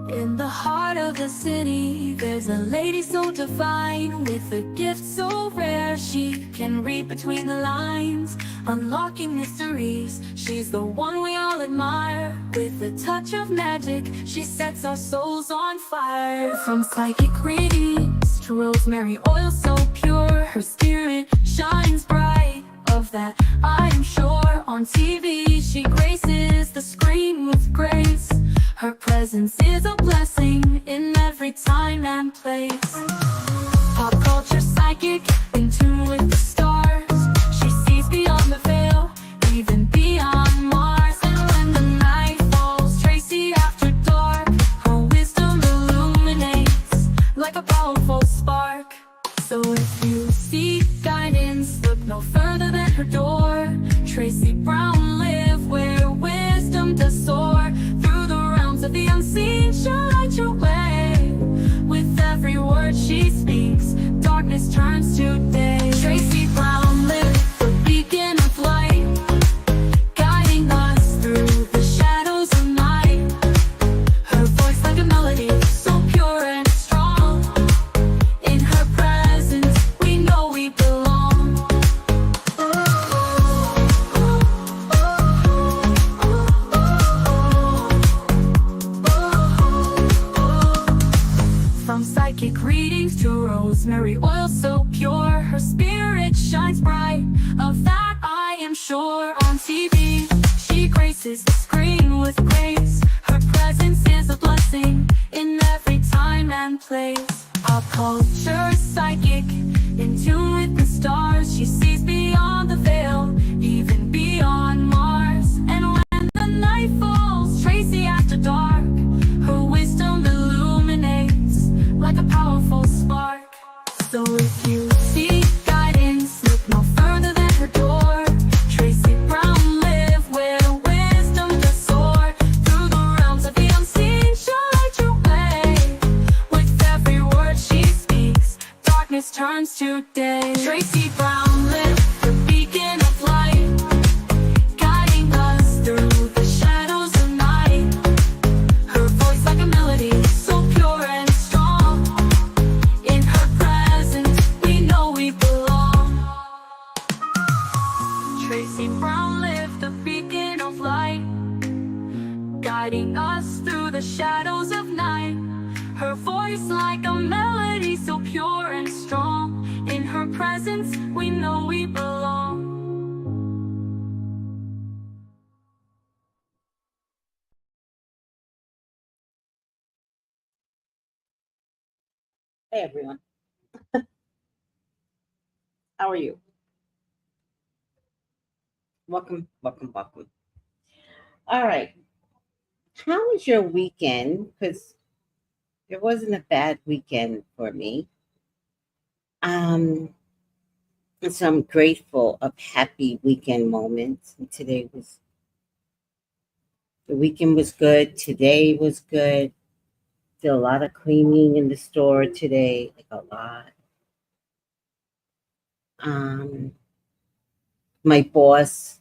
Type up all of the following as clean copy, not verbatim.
In the heart of the city, there's a lady so divine, with a gift so rare she can read between the lines, unlocking mysteries. She's the one we all admire. With a touch of magic, she sets our souls on fire. From psychic readings to rosemary oil so pure, her spirit shines bright. Of that I am sure. On TV she graces the screen with grace. Her presence is a blessing in every time and place. Pop culture psychic, in tune with the stars. She sees beyond the veil, even beyond Mars. And when the night falls, Tracey After Dark, her wisdom illuminates like a powerful spark. So if you seek guidance, look no further than her door. Tracey Brown live where wisdom does soar. Through the realms of the unseen, she'll light your way. With every word she speaks, darkness turns to day. Tracey Brown live, the beacon of light, guiding us through the shadows of night. Her voice like a melody, so pure and strong. In her presence, we know we belong. From psychic readings to rosemary oil so pure, her spirit shines bright. Of that I am sure. On TV, she graces the screen with grace. Her presence is a blessing in every time and place. Pop culture psychic, in tune with the stars. She sees beyond the veil, even beyond Mars. And when the night falls, Tracey After Dark, her wisdom illuminates like a powerful spark. So if you seek guidance, look no further than her door. Tracey Brown live where wisdom does soar. Through the realms of the unseen, she'll light your way. With every word she speaks, darkness turns to day. Tracey Brown live, the beacon of light, guiding us through the shadows of night. Her voice like a melody, so pure and strong. In her presence, we know we belong. Tracey Brown live, the beacon of light, guiding us through the shadows of night. Her voice like a melody, so pure and strong. In her presence, we know we belong. Hey everyone, how are you? Welcome, welcome, welcome. All right, how was your weekend? Because it wasn't a bad weekend for me. Um, and so I'm grateful of happy weekend moments. And today was the weekend was good. Today was good. Did a lot of cleaning in the store today, like a lot. Um, my boss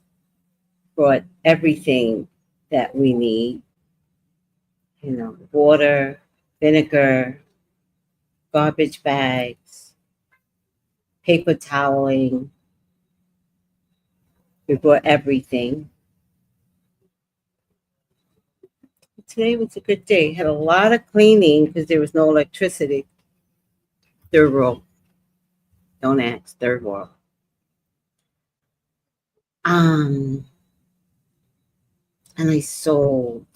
brought everything that we need, water, vinegar, garbage bags, paper toweling. We brought everything. Today was a good day. Had a lot of cleaning because there was no electricity. Third world. Don't ask, third world. And I sold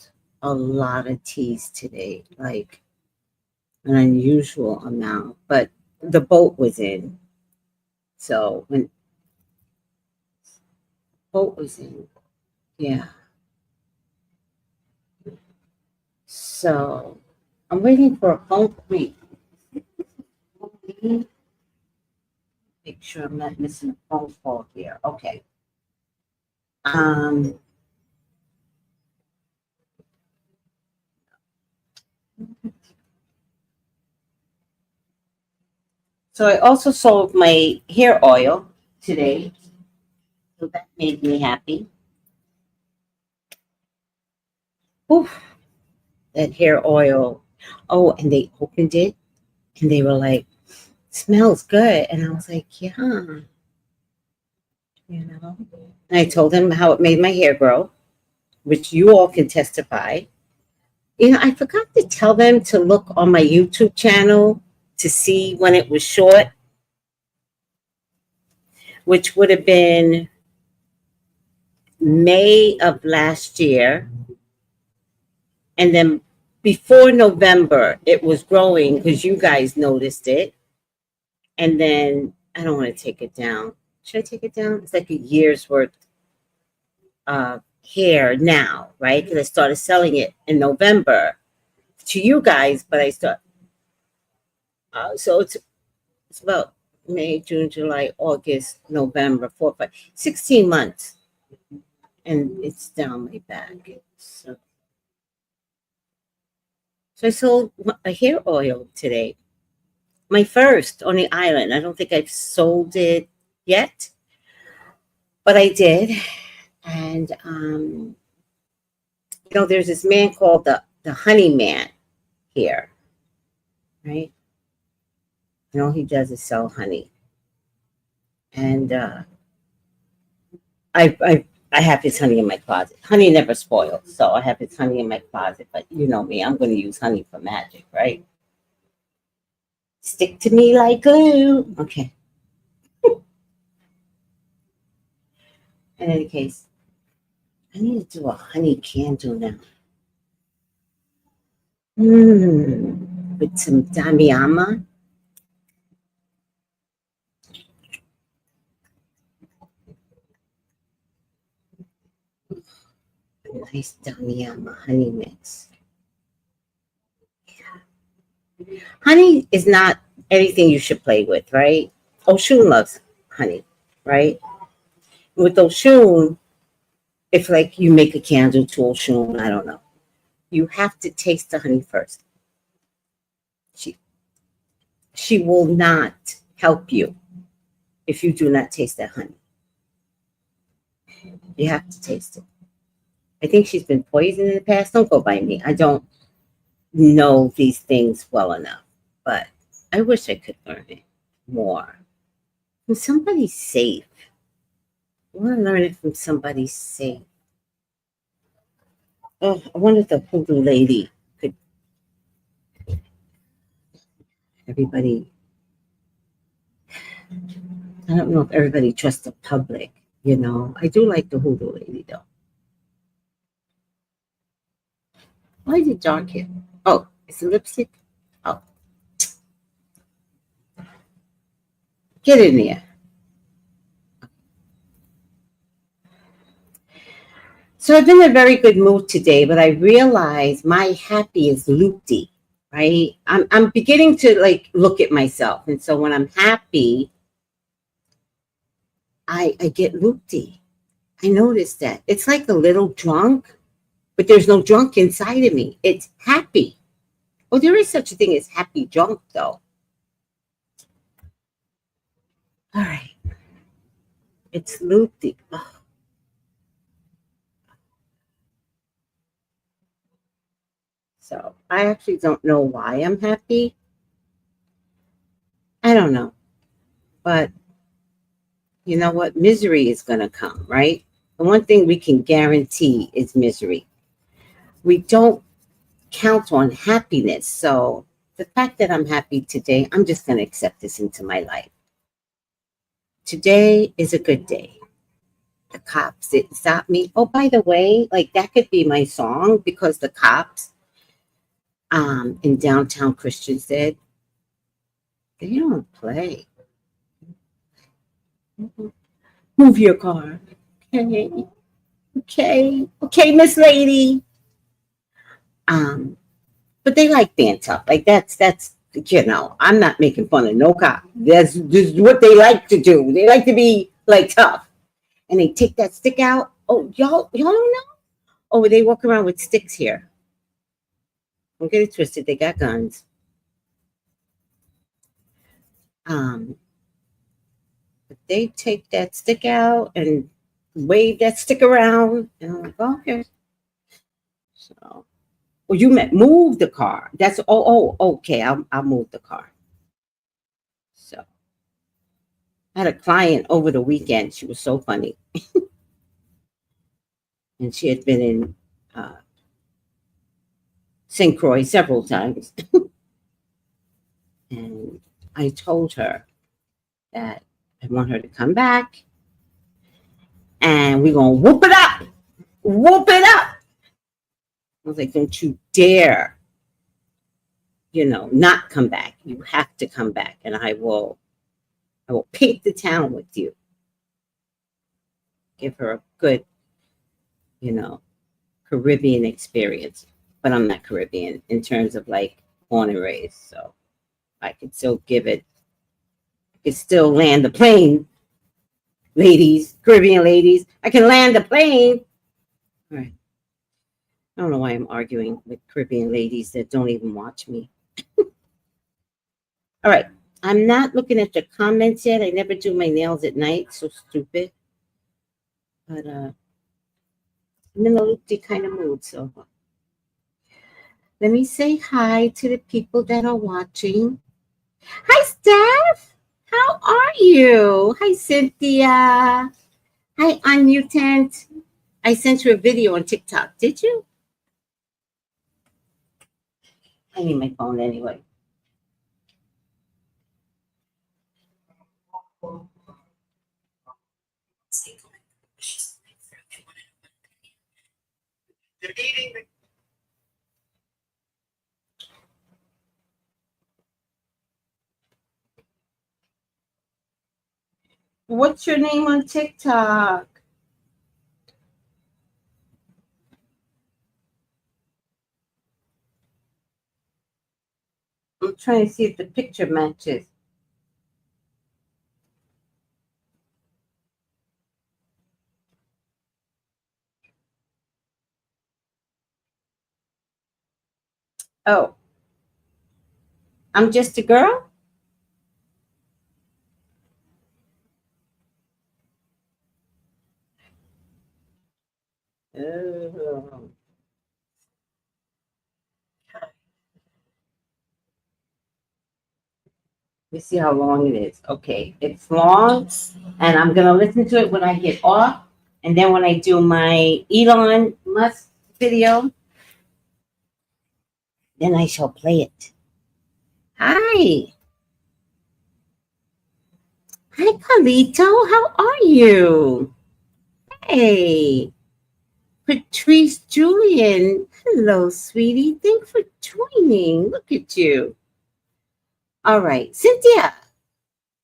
a lot of teas today, like an unusual amount, but the boat was in. So when boat was in, yeah. So I'm waiting for a phone call. Make sure I'm not missing a phone call here. Okay. So I also sold my hair oil today. So that made me happy. Oof. that hair oil. Oh, and they opened it and they were like, smells good. And I was like, yeah, you know. And I told them how it made my hair grow, which you all can testify. You know, I forgot to tell them to look on my YouTube channel to see when it was short, which would have been May of last year. And then before November, it was growing because you guys noticed it. And then I don't want to take it down. Should I take it down? It's like a year's worth of hair now, right? Because I started selling it in November to you guys, but I start. So it's about May, June, July, August, November, 4, 5, 16 months, and it's down my back. So I sold a hair oil today, my first on the island. I don't think I've sold it yet, but I did. And you know, there's this man called the Honey Man here, right? And all he does is sell honey. And I have his honey in my closet. Honey never spoils, so I have his honey in my closet. But you know me, I'm going to use honey for magic, right? Stick to me like glue. Okay. In any case, I need to do a honey candle now. With some Damiama. A nice Damiama honey mix. Honey is not anything you should play with, right? Oshun loves honey, right? With Oshun, if like you make a candle to Oshun, I don't know. You have to taste the honey first. She she will not help you if you do not taste that honey. You have to taste it. I think she's been poisoned in the past. Don't go by me. I don't know these things well enough, but I wish I could learn it more from somebody safe. I want to learn it from somebody safe. Oh, I wonder if the hoodoo lady could. Everybody, I don't know if everybody trusts the public. You know, I do like the hoodoo lady though. Why is it dark here? Oh, it's a lipstick. Oh, get in there. So I've been in a very good mood today, but I realize my happy is loopy, right? I'm beginning to like look at myself, and so when I'm happy, I get loopy. I noticed that it's like a little drunk, but there's no drunk inside of me. It's happy. Oh, there is such a thing as happy drunk, though. All right, it's loopy. Oh, so I actually don't know why I'm happy. I don't know, but you know what? Misery is going to come, right? The one thing we can guarantee is misery. We don't count on happiness. So the fact that I'm happy today, I'm just going to accept this into my life. Today is a good day. The cops didn't stop me. Oh, by the way, like that could be my song because the cops in downtown Christian said they don't play. Move your car. Okay. Okay, Miss Lady. Um, but they like being tough. Like that's you know, I'm not making fun of no cop. That's just what they like to do. They like to be like tough. And they take that stick out. Oh, y'all don't know? Oh, they walk around with sticks here. Don't get it twisted. They got guns. Um, but they take that stick out and wave that stick around. And I'm like, okay. So Or you meant move the car. That's okay. I'll move the car. So I had a client over the weekend. She was so funny, and she had been in uh, St. Croix several times. And I told her that I want her to come back, and we're gonna whoop it up, whoop it up. I was like, don't you dare, not come back. You have to come back, and I will paint the town with you. Give her a good, you know, Caribbean experience. But I'm not Caribbean in terms of like born and raised, so I could still give it. I could still land the plane, ladies, Caribbean ladies. I can land the plane. All right. I don't know why I'm arguing with Caribbean ladies that don't even watch me. All right. I'm not looking at the comments yet. I never do my nails at night. So stupid. But I'm in a loopy kind of mood. So let me say hi to the people that are watching. Hi, Steph. How are you? Hi, Cynthia. Hi, Unmutant. I sent you a video on TikTok. Did you? I need my phone anyway. What's your name on TikTok? I'm trying to see if the picture matches. Oh, I'm just a girl? Oh. Let me see how long it is. Okay, it's long, and I'm gonna listen to it when I get off, and then when I do my Elon Musk video, then I shall play it. Hi, hi, Carlito. How are you? Hey, Patrice Julian. Hello, sweetie. Thanks for joining. Look at you. All right, Cynthia.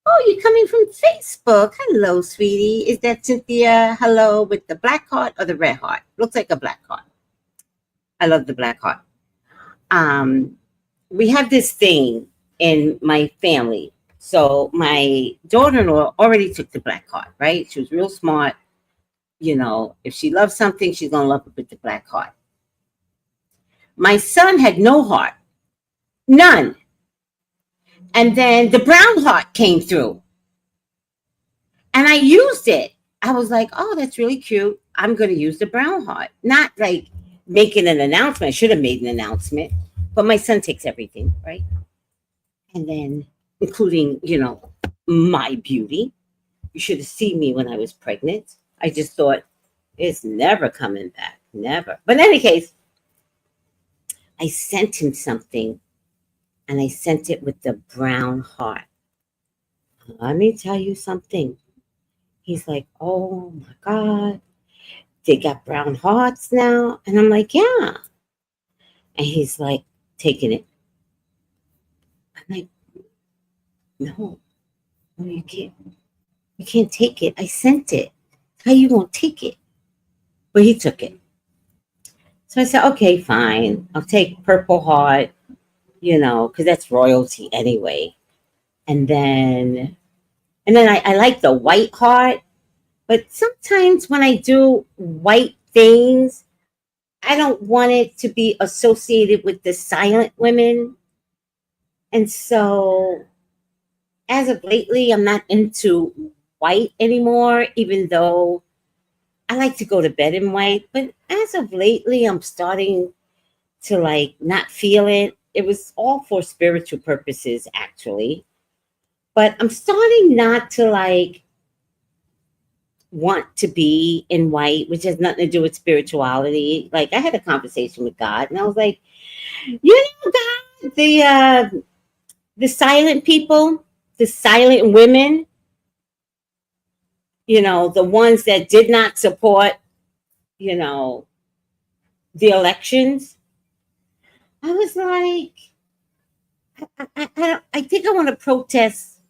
Oh, you're coming from Facebook. Hello, sweetie. Is that Cynthia? Hello, with the black heart or the red heart? Looks like a black heart. I love the black heart. Um, we have this thing in my family. So my daughter-in-law already took the black heart, right? She was real smart. If she loves something, she's gonna love it with the black heart. My son had no heart, none. And then the brown heart came through. And I used it. I was like, oh, that's really cute. I'm going to use the brown heart. Not like making an announcement. I should have made an announcement. But my son takes everything, right? And then, including, my beauty. You should have seen me when I was pregnant. I just thought, it's never coming back. Never. But in any case, I sent him something. And I sent it with the brown heart. Let me tell you something. He's like, oh my God, they got brown hearts now. And I'm like, yeah. And he's like, taking it. I'm like, no, you can't. You can't take it. I sent it. How you gonna take it? But he took it. So I said, okay, fine. I'll take purple heart, because that's royalty anyway. And then I like the white heart. But sometimes when I do white things, I don't want it to be associated with the silent women. And so, as of lately, I'm not into white anymore, even though I like to go to bed in white. But as of lately, I'm starting to like not feel it. It was all for spiritual purposes, actually. But I'm starting not to like want to be in white, which has nothing to do with spirituality. Like I had a conversation with God, and I was like, you know, God, the silent people, the silent women, the ones that did not support, you know, the elections. I was like, I think I want to protest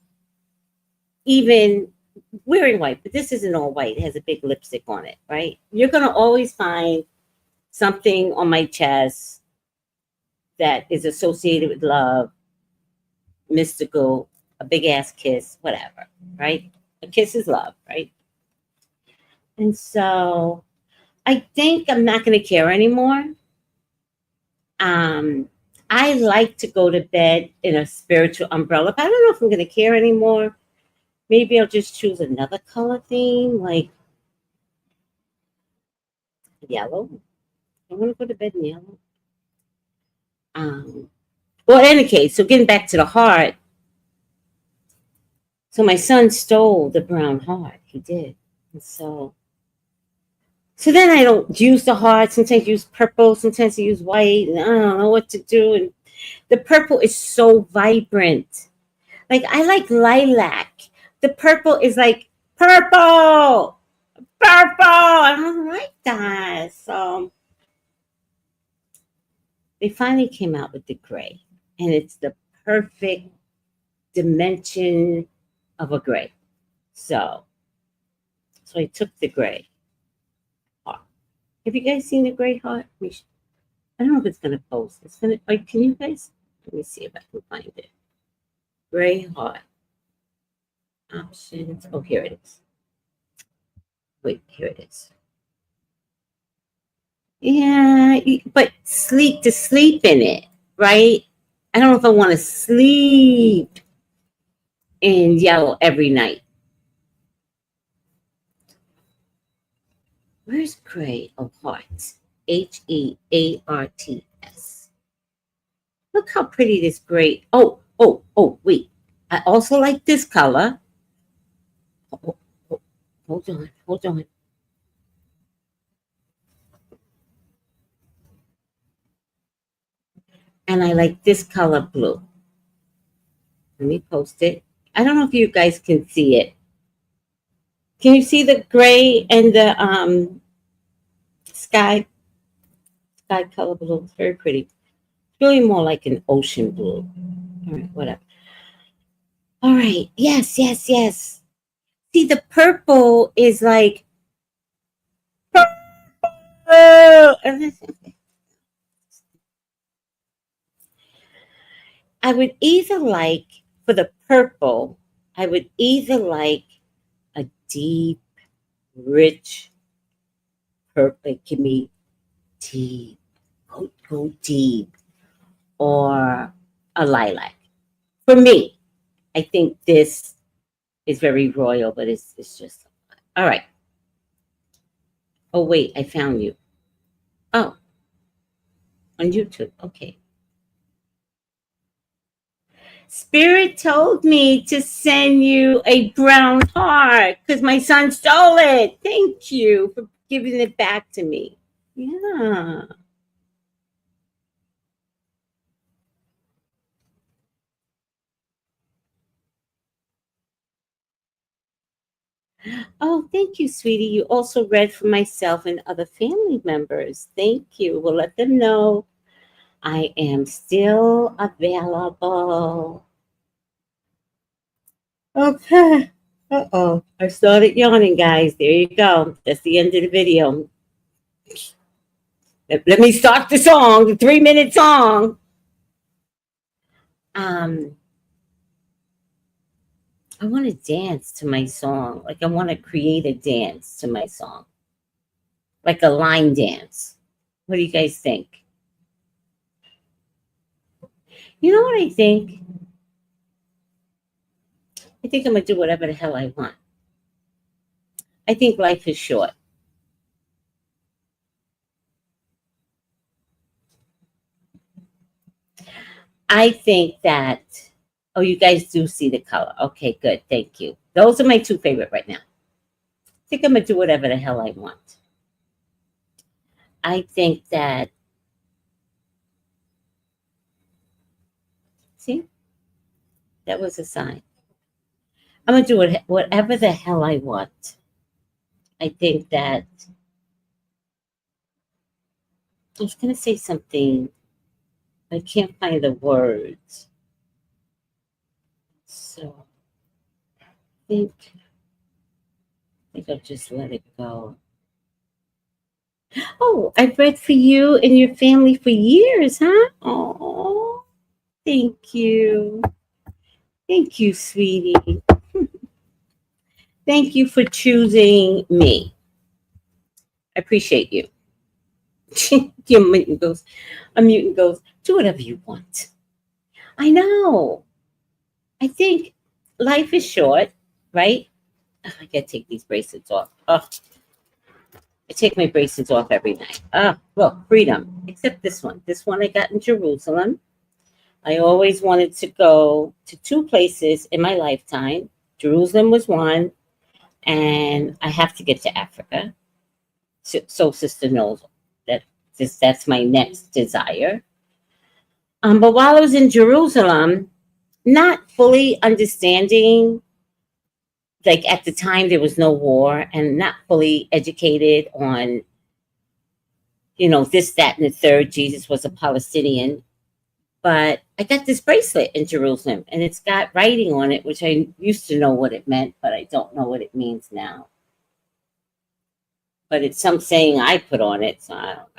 even wearing white, but this isn't all white. It has a big lipstick on it, right? You're going to always find something on my chest that is associated with love, mystical, a big ass kiss, whatever, right? A kiss is love, right? And so I think I'm not going to care anymore. Um, I like to go to bed in a spiritual umbrella, but I don't know if I'm going to care anymore. Maybe I'll just choose another color theme, like yellow. I want to go to bed in yellow. Um, well, in any case, so getting back to the heart. So my son stole the brown heart. He did. And so then I don't use the heart. Sometimes I use purple. Sometimes I use white. And I don't know what to do. And the purple is so vibrant. Like I like lilac. The purple is like purple, purple. I don't like that. So they finally came out with the gray, and it's the perfect dimension of a gray. So I took the gray heart. Have you guys seen the gray heart? I don't know if it's gonna post. It's gonna. Like, can you guys? Let me see if I can find it. Gray heart options. Oh, here it is. Wait, here it is. Yeah, but sleep to sleep in it, right? I don't know if I want to sleep in yellow every night. Where's gray of hearts? Hearts. Look how pretty this gray. Oh, wait. I also like this color. Oh, oh, hold on. And I like this color blue. Let me post it. I don't know if you guys can see it. Can you see the gray and the sky color blue? It's very pretty. It's really more like an ocean blue. All right, whatever. All right. Yes. See, the purple is like purple. I would either like for the purple, I would either like a deep, rich purple. Like, give me deep, go deep, or a lilac. For me, I think this is very royal, but it's just all right. Oh wait, I found you. Oh, on YouTube. Okay. Spirit told me to send you a brown heart because my son stole it. Thank you for giving it back to me. Yeah. Oh, thank you, sweetie. You also read for myself and other family members. Thank you. We'll let them know I am still available. Okay. Uh-oh. I started yawning, guys. There you go. That's the end of the video. Let me start the song, the 3-minute song. Um, I want to dance to my song. Like I want to create a dance to my song. Like a line dance. What do you guys think? You know what I think? I think I'm gonna do whatever the hell I want. I think life is short. I think that, oh, you guys do see the color. Okay, good. Thank you. Those are my two favorite right now. I think I'm going to do whatever the hell I want. I think that, see, that was a sign. I'm going to do whatever the hell I want. I think that I was going to say something. I can't find the words. So I think I'll just let it go. Oh, I've read for you and your family for years, huh? Oh, thank you. Thank you, sweetie. Thank you for choosing me. I appreciate you. Your mutant goes, do whatever you want. I know. I think life is short, right? Oh, I gotta take these bracelets off. Oh, I take my bracelets off every night. Ah, well, freedom. Except this one. This one I got in Jerusalem. I always wanted to go to two places in my lifetime. Jerusalem was one, and I have to get to Africa. So sister knows that that's my next desire. But while I was in Jerusalem, not fully understanding, like at the time there was no war, and not fully educated on, this, that, and the third. Jesus was a Palestinian. But I got this bracelet in Jerusalem, and it's got writing on it, which I used to know what it meant, but I don't know what it means now. But it's some saying I put on it, so I don't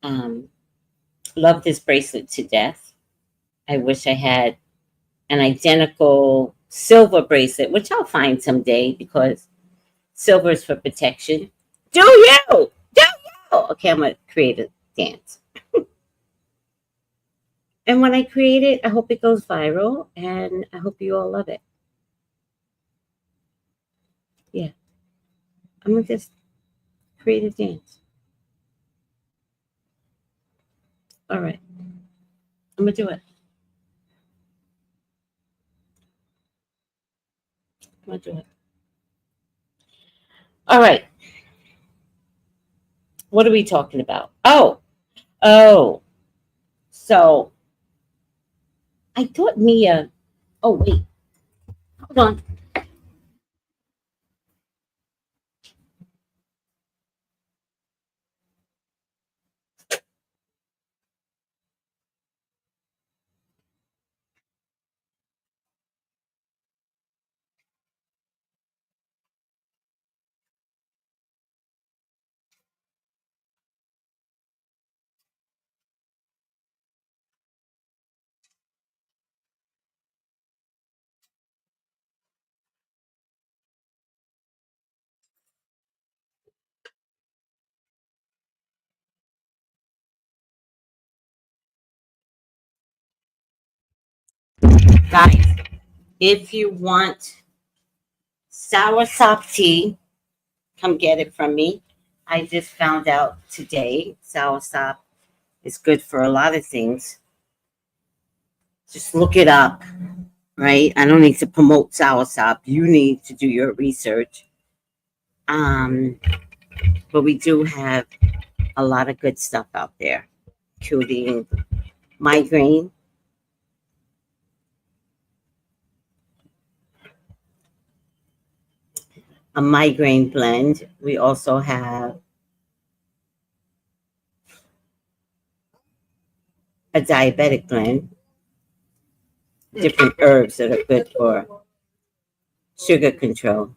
know. Love this bracelet to death. I wish I had an identical silver bracelet, which I'll find someday because silver is for protection. Do you? Do you? Okay, I'm going to create a dance. And when I create it, I hope it goes viral and I hope you all love it. Yeah, I'm going to just create a dance. All right, I'm going to do it. I'm going to do it. All right, what are we talking about? Oh, so I thought Mia, oh, wait, hold on. Guys, if you want soursop tea, come get it from me. I just found out today soursop is good for a lot of things. Just look it up, right? I don't need to promote soursop. You need to do your research. Um, but we do have a lot of good stuff out there, including migraine, a migraine blend. We also have a diabetic blend, different herbs that are good for sugar control.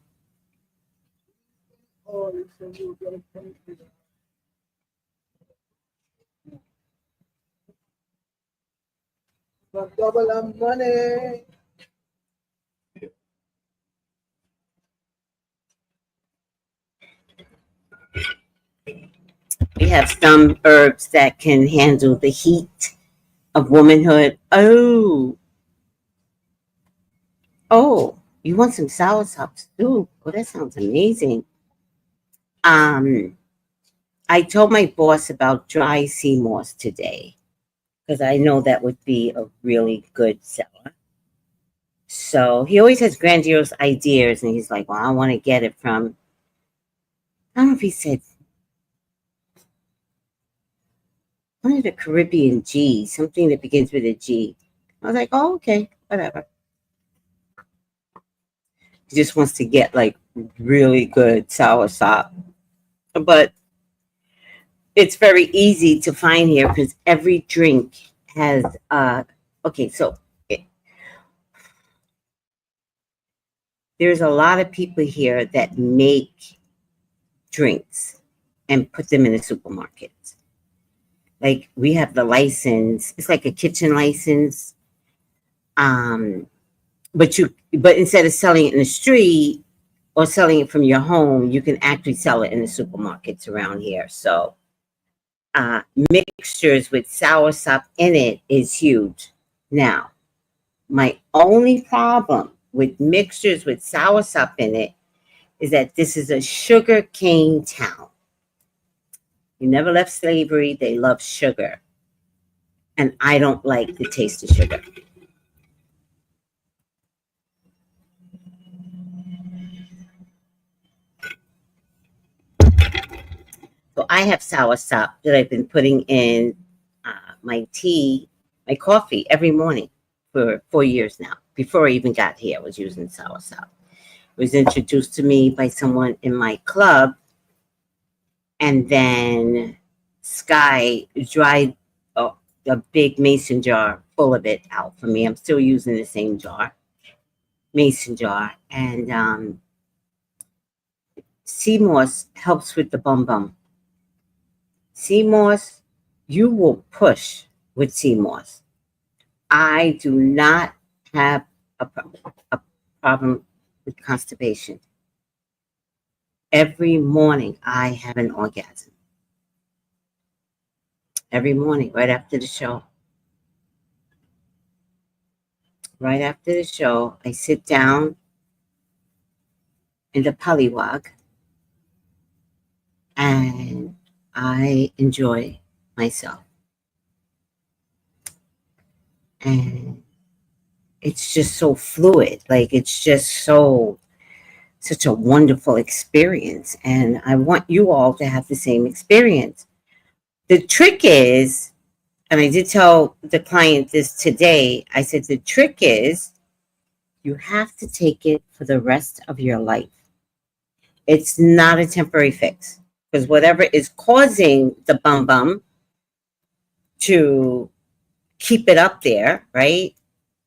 Double our money. We have some herbs that can handle the heat of womanhood. Oh, you want some soursop stew? Oh, that sounds amazing. Um, I told my boss about dry sea moss today. because I know that would be a really good seller. So he always has grandiose ideas, and he's like, "Well, I want to get it from." I don't know if he said one of the Caribbean G, something that begins with a G. I was like, "Oh, okay, whatever." He just wants to get like really good soursop, but it's very easy to find here because every drink has. Okay, so there's a lot of people here that make drinks and put them in the supermarket. Like we have the license. It's like a kitchen license. Um, but instead of selling it in the street or selling it from your home, you can actually sell it in the supermarkets around here. So mixtures with soursop in it is huge. Now, my only problem with mixtures with soursop in it is that this is a sugar cane town. You never left slavery. They love sugar. And I don't like the taste of sugar. So I have soursop that I've been putting in my tea, my coffee every morning for 4 years now. Before I even got here, I was using soursop. It was introduced to me by someone in my club, and then Sky dried a big mason jar full of it out for me. I'm still using the same mason jar, and sea moss helps with the bum bum. Sea moss, you will push with sea moss. I do not have a problem with constipation. Every morning I have an orgasm. Every morning, right after the show. Right after the show, I sit down in the polywog and I enjoy myself. And it's just so fluid. Like it's just such a wonderful experience. And I want you all to have the same experience. The trick is, and I did tell the client this today, I said, the trick is you have to take it for the rest of your life. It's not a temporary fix because whatever is causing the bum bum to keep it up there, right,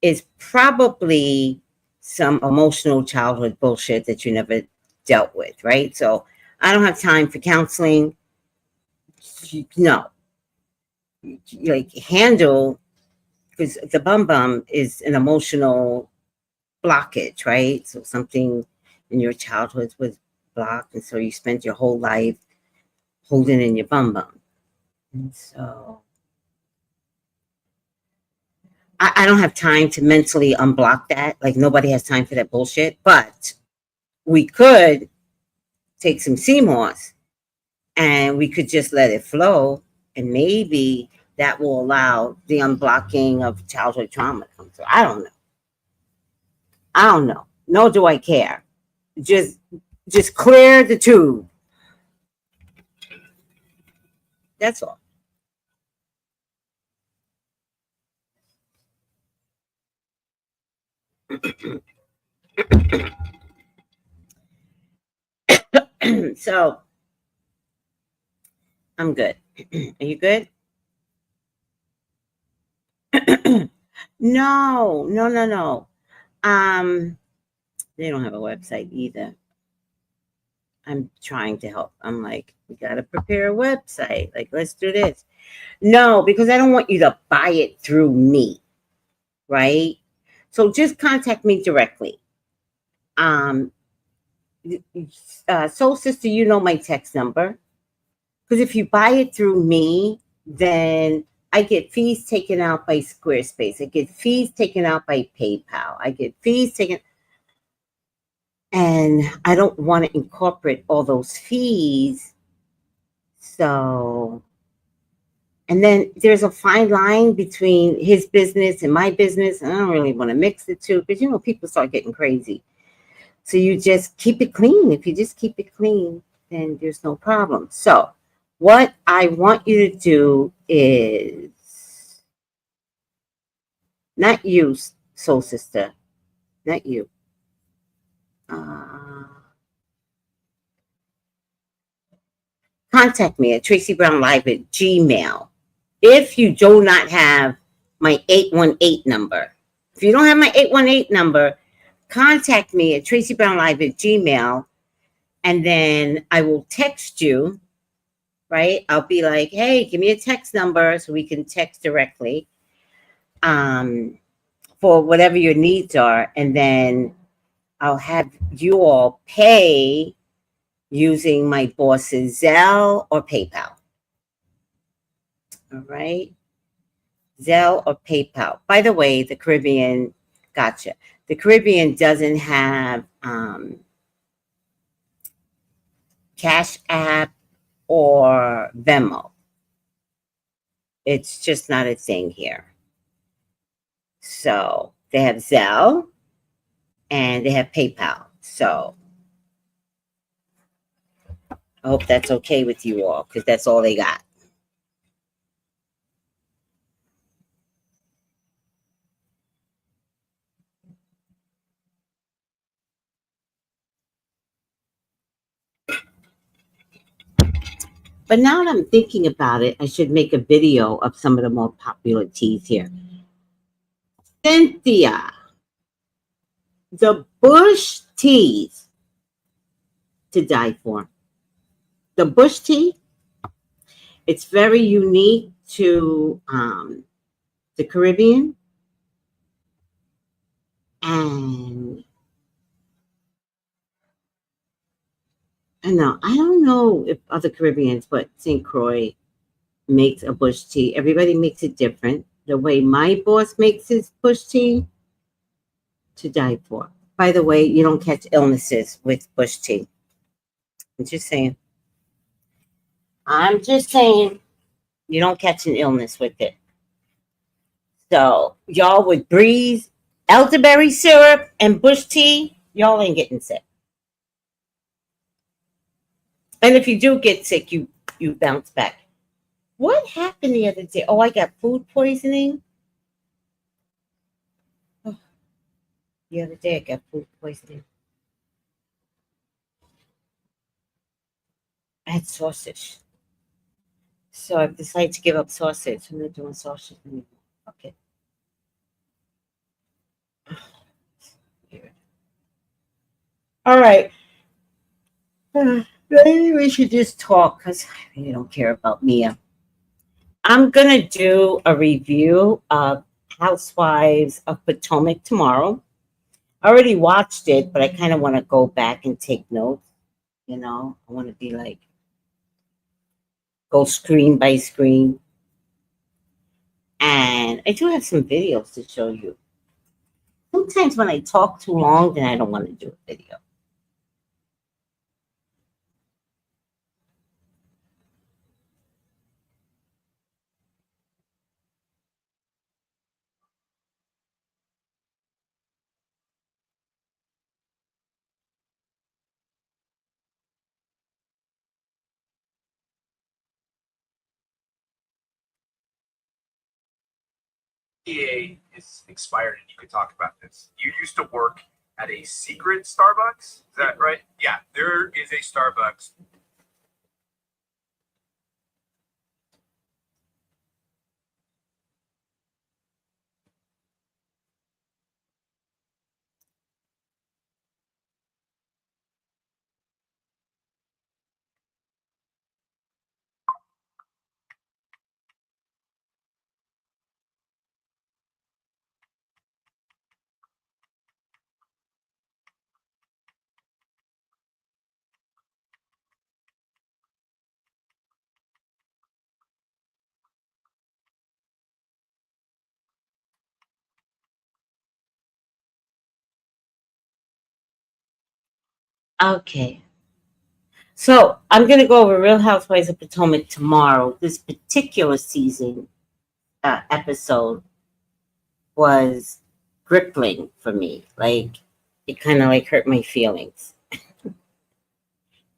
is probably some emotional childhood bullshit that you never dealt with, right? So I don't have time for counseling. No, like handle, because the bum bum is an emotional blockage, right? So something in your childhood was blocked, and so you spent your whole life holding in your bum bum. And so I don't have time to mentally unblock that. Like nobody has time for that bullshit. But we could take some sea moss and we could just let it flow, and maybe that will allow the unblocking of childhood trauma to come through. I don't know. I don't know. Nor do I care. Just clear the tube. That's all. So I'm good. Are you good? No, no, no, no. Um, they don't have a website either. I'm trying to help. I'm like, we gotta prepare a website. Like, let's do this. No, because I don't want you to buy it through me, right? So just contact me directly. Um, Soul Sister, you know my text number. Because if you buy it through me, then I get fees taken out by Squarespace. I get fees taken out by PayPal. I get fees taken, and I don't want to incorporate all those fees. So And then there's a fine line between his business and my business. And I don't really want to mix the two because, people start getting crazy. So you just keep it clean. If you just keep it clean, then there's no problem. So, what I want you to do is not you, soul sister, not you. Uh, Contact me at tracybrownlive at gmail. If you do not have my 818 number, if you don't have my 818 number, contact me at tracybrownlive at gmail, and then I will text you, right? I'll be like, hey, give me a text number so we can text directly, um, for whatever your needs are. And then I'll have you all pay using my boss's Zelle or PayPal. All right. Zelle or PayPal. By the way, the Caribbean, gotcha. The Caribbean doesn't have Cash App or Venmo. It's just not a thing here. So they have Zelle and they have PayPal. So I hope that's okay with you all because that's all they got. But now that I'm thinking about it, I should make a video of some of the more popular teas here. Cynthia, the Bush teas to die for. The Bush tea, it's very unique to the Caribbean. And I don't know if other Caribbeans, but St. Croix makes a Bush tea. Everybody makes it different. The way my boss makes his Bush tea, to die for. By the way, you don't catch illnesses with Bush tea. I'm just saying. I'm just saying you don't catch an illness with it. So y'all with breeze, elderberry syrup, and bush tea, y'all ain't getting sick. And if you do get sick, you bounce back. What happened the other day? Oh, I got food poisoning. Oh, the other day I got food poisoning. I had sausage. So I've decided to give up sausage. I'm not doing sausage anymore. Okay. All right. Maybe we should just talk because I really don't care about Mia. I'm gonna do a review of Housewives of Potomac tomorrow. I already watched it, but I kind of want to go back and take notes. I want to be like go screen by screen, and I do have some videos to show you. Sometimes when I talk too long, then I don't want to do a video. Okay. So I'm gonna go over Real Housewives of Potomac tomorrow. This particular season episode was crippling for me. Like it kind of like hurt my feelings.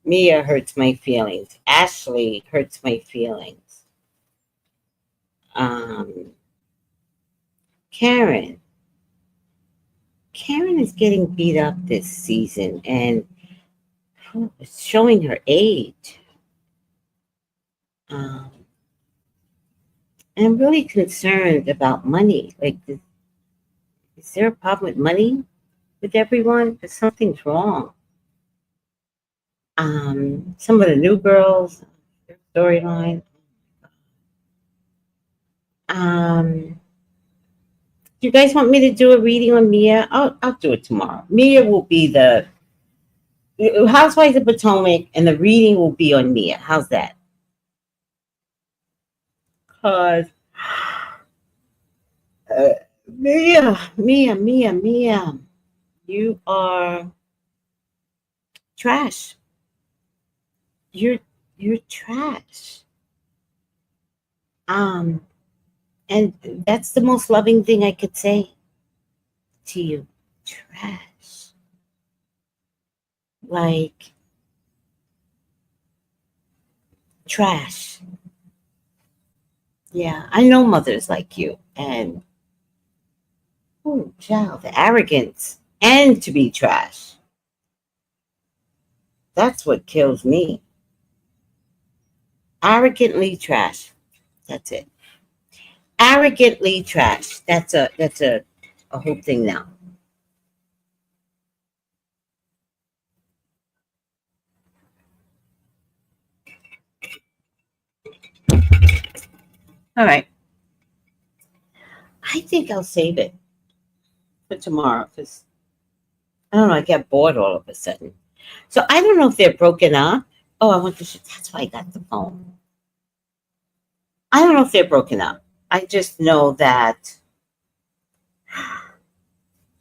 Mia hurts my feelings. Ashley hurts my feelings. Um, Karen. Karen is getting beat up this season, and it's showing her age. Um, and I'm really concerned about money. Like, is there a problem with money with everyone? Because something's wrong. Some of the new girls, their storyline. Um, do you guys want me to do a reading on Mia? I'll do it tomorrow. Mia will be the Housewives of Potomac, and the reading will be on Mia. How's that? Cause uh, Mia, you are trash. You're you're trash. Um, and that's the most loving thing I could say to you. Trash. Like trash. Yeah, I know mothers like you, and oh, child, the arrogance and to be trash. That's what kills me. Arrogantly trash. That's it. Arrogantly trash. That's a whole thing now. All right. I think I'll save it for tomorrow because I don't know. I get bored all of a sudden. So I don't know if they're broken up. Oh, I want to. That's why I got the phone. I don't know if they're broken up. I just know that.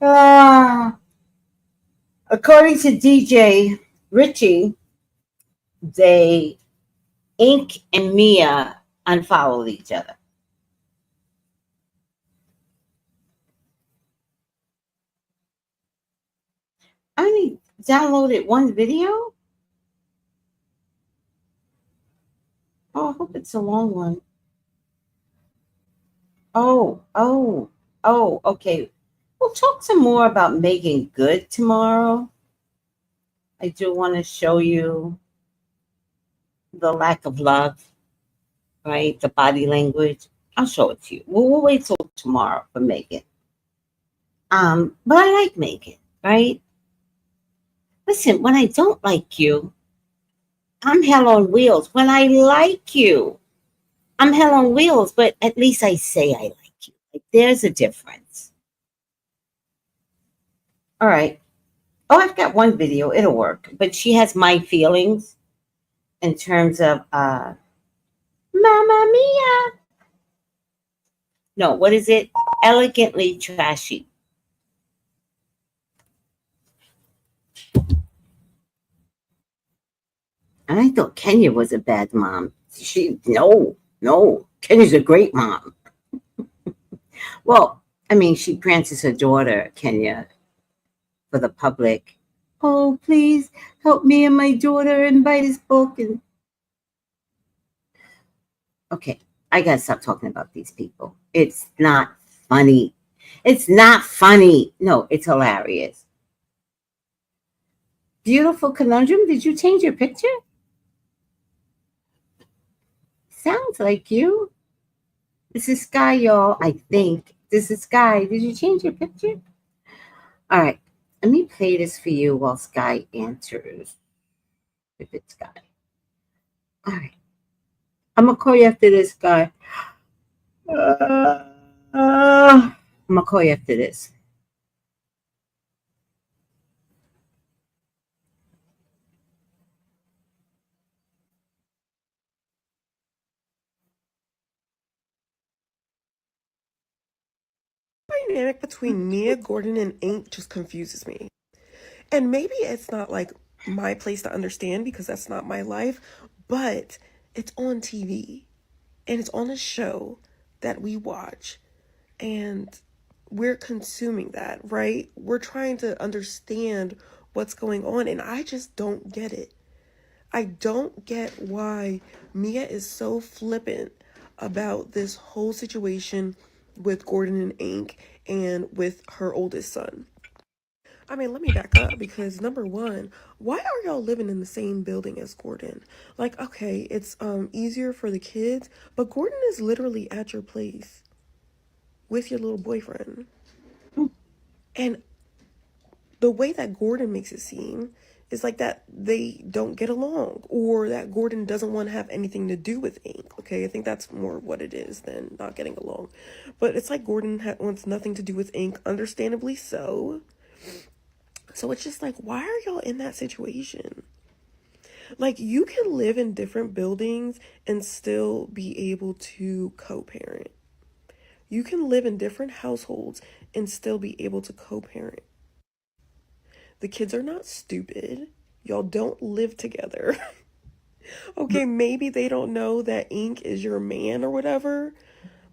Uh, according to DJ Richie, they Ink and Mia unfollowed each other. I only downloaded one video. Oh, I hope it's a long one. Oh, oh, okay. We'll talk some more about Megan Good tomorrow. I do want to show you the lack of love, right? The body language. I'll show it to you. We'll wait till tomorrow for Megan. But I like Megan, right? Listen, when I don't like you, I'm hell on wheels. When I like you, I'm hell on wheels, but at least I say I like you. Like, there's a difference. All right. Oh, I've got one video. It'll work. But she has my feelings in terms of Mamma Mia. No, what is it? Elegantly trashy. And I thought Kenya was a bad mom. No. Kenya's a great mom. Well, I mean, she prances her daughter, Kenya, for the public. Oh, please help me and my daughter and buy this book. And okay, I gotta stop talking about these people. It's not funny. It's not funny. No, it's hilarious. Beautiful conundrum. Did you change your picture? Sounds like you. This is Sky, y'all. I think this is Sky. Did you change your picture? All right. Let me play this for you while Sky answers. If it's Sky. All right. I'm gonna call you after this, Sky. I'm gonna call you after this. Dynamic between Mia, Gordon, and Ink just confuses me. And maybe it's not like my place to understand because that's not my life, but it's on TV and it's on a show that we watch and we're consuming that, right? We're trying to understand what's going on and I just don't get it. I don't get why Mia is so flippant about this whole situation with Gordon and Ink and with her oldest son. I mean, let me back up because number one, why are y'all living in the same building as Gordon? Like, okay, it's easier for the kids, but Gordon is literally at your place with your little boyfriend. And the way that Gordon makes it seem is like that they don't get along or that Gordon doesn't want to have anything to do with Ink. Okay, I think that's more what it is than not getting along. But it's like Gordon wants nothing to do with Ink, understandably so. So it's just like, why are y'all in that situation? Like, you can live in different buildings and still be able to co parent. You can live in different households and still be able to co parent. The kids are not stupid. Y'all don't live together. Okay, maybe they don't know that Ink is your man or whatever,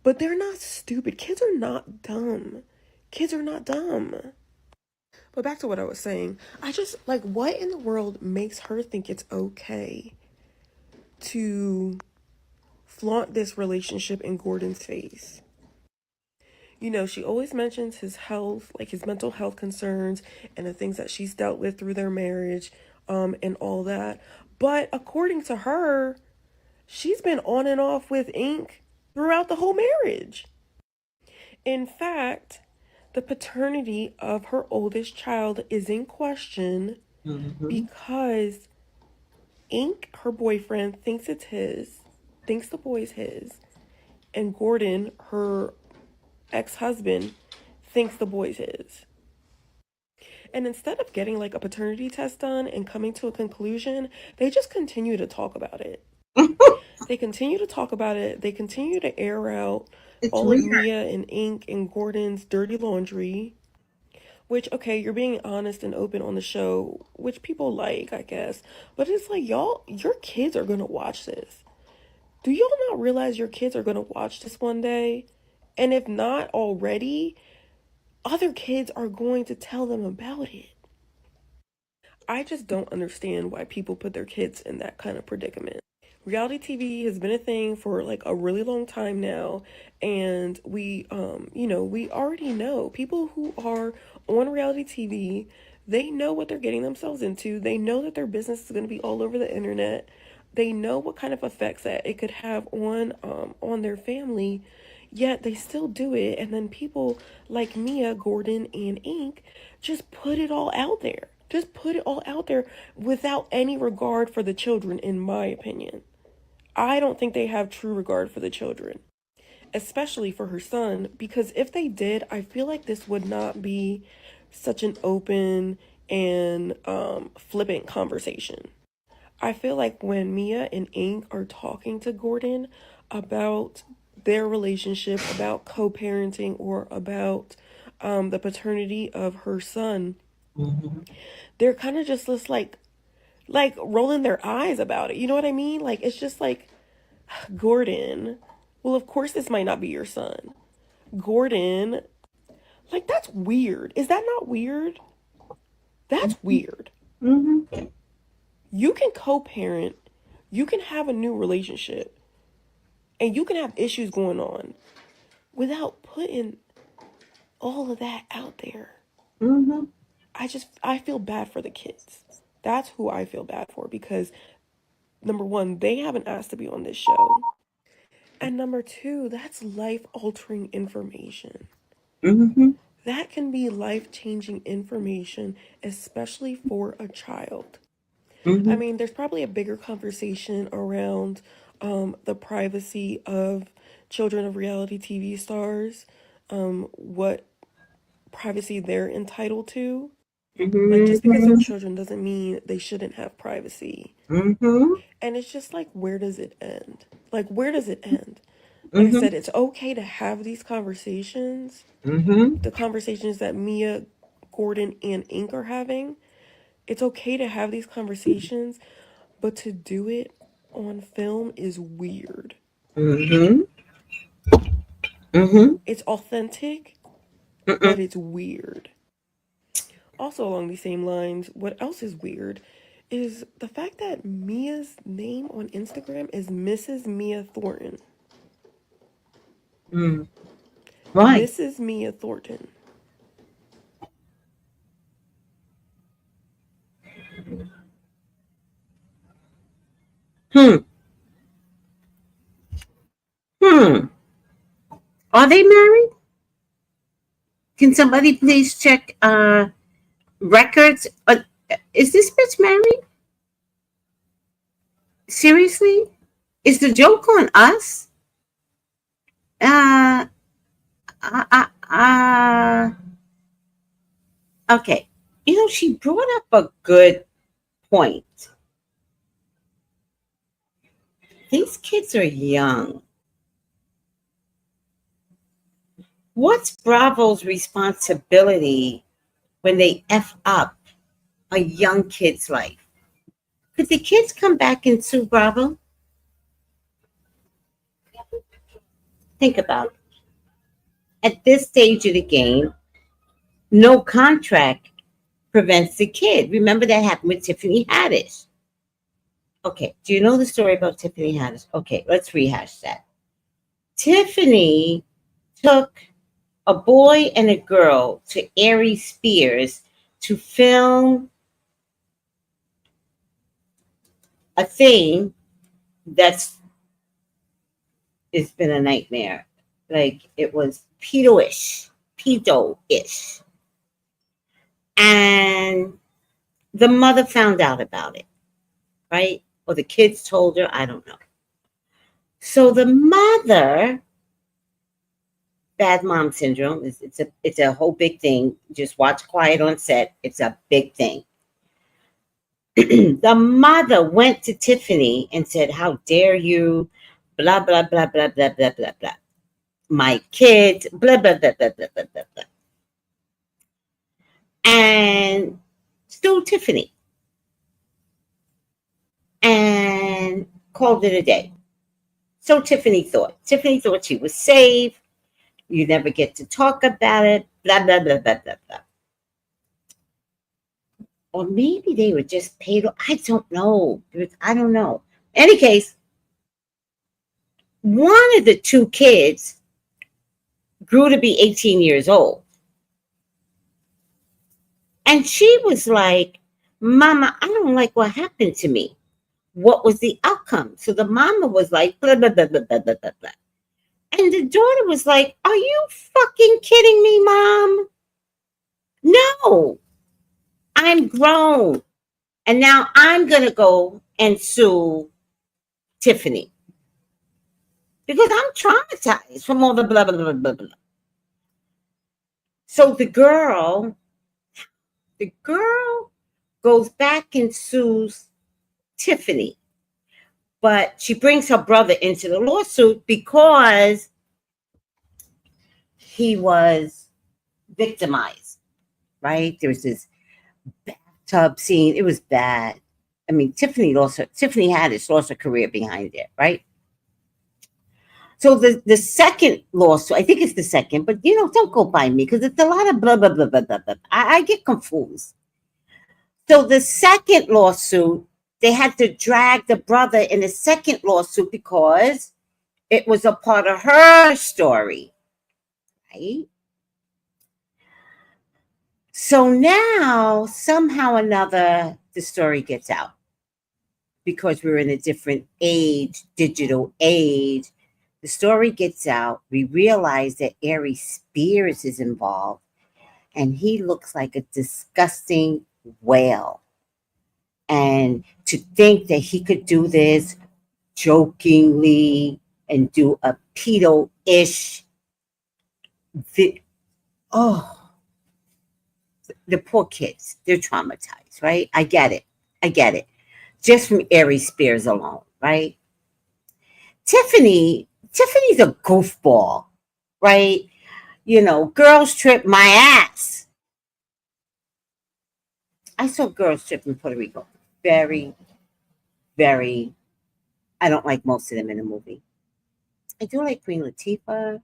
but they're not stupid. Kids are not dumb. Kids are not dumb. But back to what I was saying. I just, like, what in the world makes her think it's okay to flaunt this relationship in Gordon's face? You know, she always mentions his health, like his mental health concerns and the things that she's dealt with through their marriage, and all that. But according to her, she's been on and off with Ink throughout the whole marriage. In fact, the paternity of her oldest child is in question because Ink, her boyfriend, thinks it's his, thinks the boy's his, and Gordon, her ex-husband, thinks the boy's his. And instead of getting like a paternity test done and coming to a conclusion, they just continue to talk about it. They continue to talk about it. They continue to air out It's all of weird. Mia and Ink and Gordon's dirty laundry. Which, okay, you're being honest and open on the show, which people like, I guess. But it's like, y'all, your kids are gonna watch this. Do y'all not realize your kids are gonna watch this one day? And if not already, other kids are going to tell them about it. I just don't understand why people put their kids in that kind of predicament. Reality TV has been a thing for like a really long time now, and we already know people who are on reality TV, they know what they're getting themselves into. They know that their business is going to be all over the internet. They know what kind of effects that it could have on their family, yet they still do it. And then people like Mia, Gordon, and Ink just put it all out there. Just put it all out there without any regard for the children, in my opinion. I don't think they have true regard for the children, especially for her son, because if they did, I feel like this would not be such an open and flippant conversation. I feel like when Mia and Ink are talking to Gordon about their relationship, about co parenting, or about the paternity of her son, they're kind of just like rolling their eyes about it. You know what I mean? Like, it's just like, Gordon, well, of course this might not be your son. Gordon, like, that's weird. Is that not weird? That's weird. Mm-hmm. You can co-parent, you can have a new relationship, and you can have issues going on without putting all of that out there. Mm-hmm. I feel bad for the kids. That's who I feel bad for because number one, they haven't asked to be on this show. And number two, that's life altering information. Mm-hmm. That can be life changing information, especially for a child. I Mm-hmm. mean, there's probably a bigger conversation around the privacy of children of reality TV stars, what privacy they're entitled to. Like, just because they're Mm-hmm. children doesn't mean they shouldn't have privacy. Mm-hmm. And it's just like, where does it end? Like, where does it end? Like I Mm-hmm. said, it's okay to have these conversations, Mm-hmm. the conversations that Mia, Gordon, and Ink are having. It's okay to have these conversations, but to do it on film is weird. Mm-hmm. Mm-hmm. It's authentic, but Mm-mm. it's weird. Also, along these same lines, what else is weird is the fact that Mia's name on Instagram is Mrs. Mia Thornton. Mm. Why? Mrs. Mia Thornton. Hmm. Hmm. Are they married? Can somebody please check records? Is this bitch married? Seriously? Is the joke on us? Uh, uh, uh, uh, okay. You know, she brought up a good point. These kids are young. What's Bravo's responsibility when they F up a young kid's life? Could the kids come back and sue Bravo? Think about it. At this stage of the game, no contract prevents the kid. Remember that happened with Tiffany Haddish. Okay, do you know the story about Tiffany Haddish? Okay, let's rehash that. Tiffany took a boy and a girl to Aries Spears to film a thing that's it's been a nightmare. Like it was pedo-ish. And the mother found out about it, right? Or the kids told her, I don't know. So the mother, bad mom syndrome, it's a whole big thing. Just watch Quiet on Set. It's a big thing. The mother went to Tiffany and said, how dare you, blah, blah, blah, blah, blah, blah, blah, blah. My kids, blah, blah, blah, blah, blah, blah, blah, blah. And sued Tiffany and called it a day. So Tiffany thought she was safe. You never get to talk about it, blah, blah, blah, blah, blah, blah. Or maybe they were just paid. I don't know. I don't know. In any case, one of the two kids grew to be 18 years old. And she was like, Mama, I don't like what happened to me. What was the outcome? So the mama was like, blah, blah, blah, blah, blah, blah, blah, blah. And the daughter was like, are you fucking kidding me, Mom? No, I'm grown. And now I'm going to go and sue Tiffany because I'm traumatized from all the blah, blah, blah, blah, blah. So the girl goes back and sues Tiffany, but she brings her brother into the lawsuit because he was victimized, right? There was this bathtub scene. It was bad. I mean, Tiffany Haddish lost her career behind it, right? So the second lawsuit, I think it's the second, but don't go by me because it's a lot of blah blah blah blah blah blah. I get confused. So the second lawsuit, they had to drag the brother in the second lawsuit because it was a part of her story, right? So now, somehow or another, the story gets out because we're in a different age, digital age. The story gets out. We realize that Ari Spears is involved, and he looks like a disgusting whale. And to think that he could do this jokingly and do a pedo-ish, oh, the poor kids, they're traumatized, right? I get it. Just from Ari Spears alone, right? Tiffany's a goofball, right? Girls trip my ass. I saw girls trip in Puerto Rico. Very, very. I don't like most of them in the movie. I do like Queen Latifah.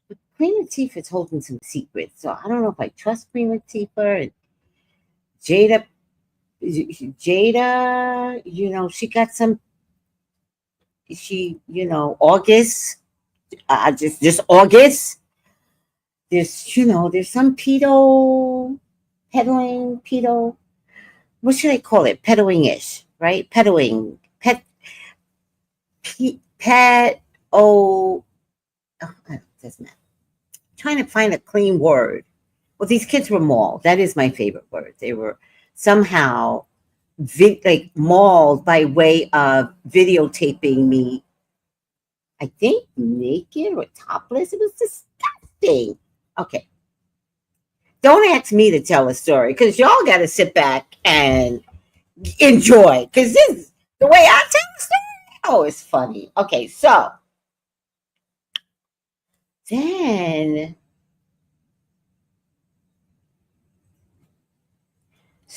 But Queen Latifah is holding some secrets, so I don't know if I trust Queen Latifah. And Jada, Jada, she got some. August, just August. There's some pedo. What should I call it? Pedoing ish, right? Pedoing, pet. It doesn't matter. Trying to find a clean word. Well, these kids were mauled. That is my favorite word. They were somehow like mauled by way of videotaping me. I think naked or topless. It was disgusting. Okay. Don't ask me to tell a story because y'all got to sit back and enjoy because this is the way I tell a story. Oh, it's funny. Okay, then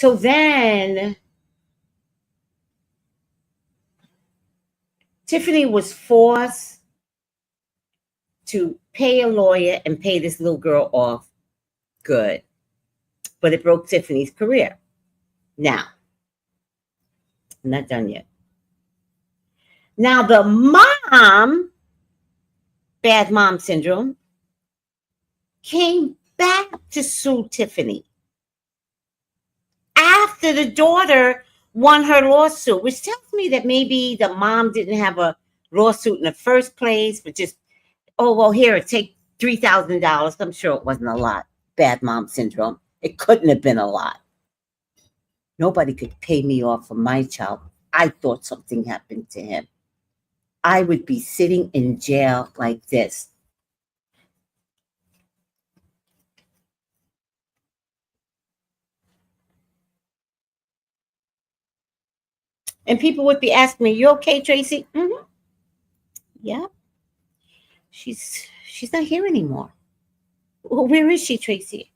then Tiffany was forced to pay a lawyer and pay this little girl off good, but it broke Tiffany's career. Now, I'm not done yet. Now, the mom, bad mom syndrome, came back to sue Tiffany after the daughter won her lawsuit, which tells me that maybe the mom didn't have a lawsuit in the first place, but just, oh, well, here, take $3,000. I'm sure it wasn't a lot. Bad mom syndrome. It couldn't have been a lot. Nobody could pay me off for my child. I thought something happened to him. I would be sitting in jail like this. And people would be asking me, "You okay, Tracey?" Mm-hmm. Yeah. She's not here anymore. Well, where is she, Tracey?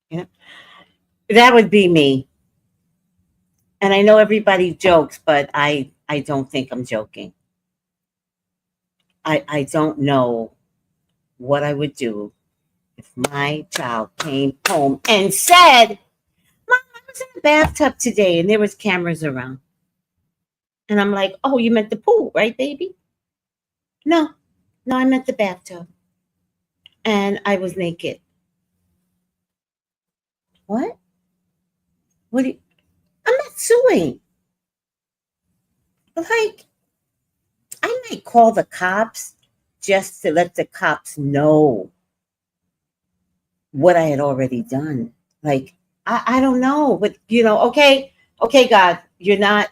Yeah. That would be me. And I know everybody jokes, but I don't think I'm joking. I don't know what I would do if my child came home and said, "Mom, I was in the bathtub today and there was cameras around." And I'm like, "Oh, you meant the pool, right, baby?" No, no, I meant the bathtub. And I was naked. What? What do you, I'm not suing. Like, I might call the cops just to let the cops know what I had already done. Like, I don't know, but okay, God,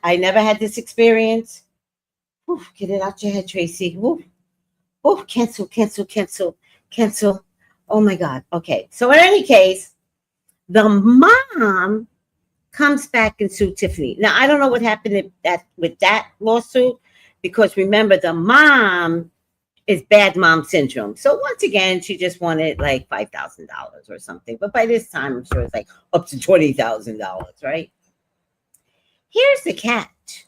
I never had this experience. Whew, get it out your head, Tracey. Whew, whew, cancel. Oh my God. Okay. So in any case, the mom comes back and sued Tiffany. Now I don't know what happened with that lawsuit because remember the mom is bad mom syndrome. So once again, she just wanted like $5,000 or something. But by this time, I'm sure it's like up to $20,000, right? Here's the catch: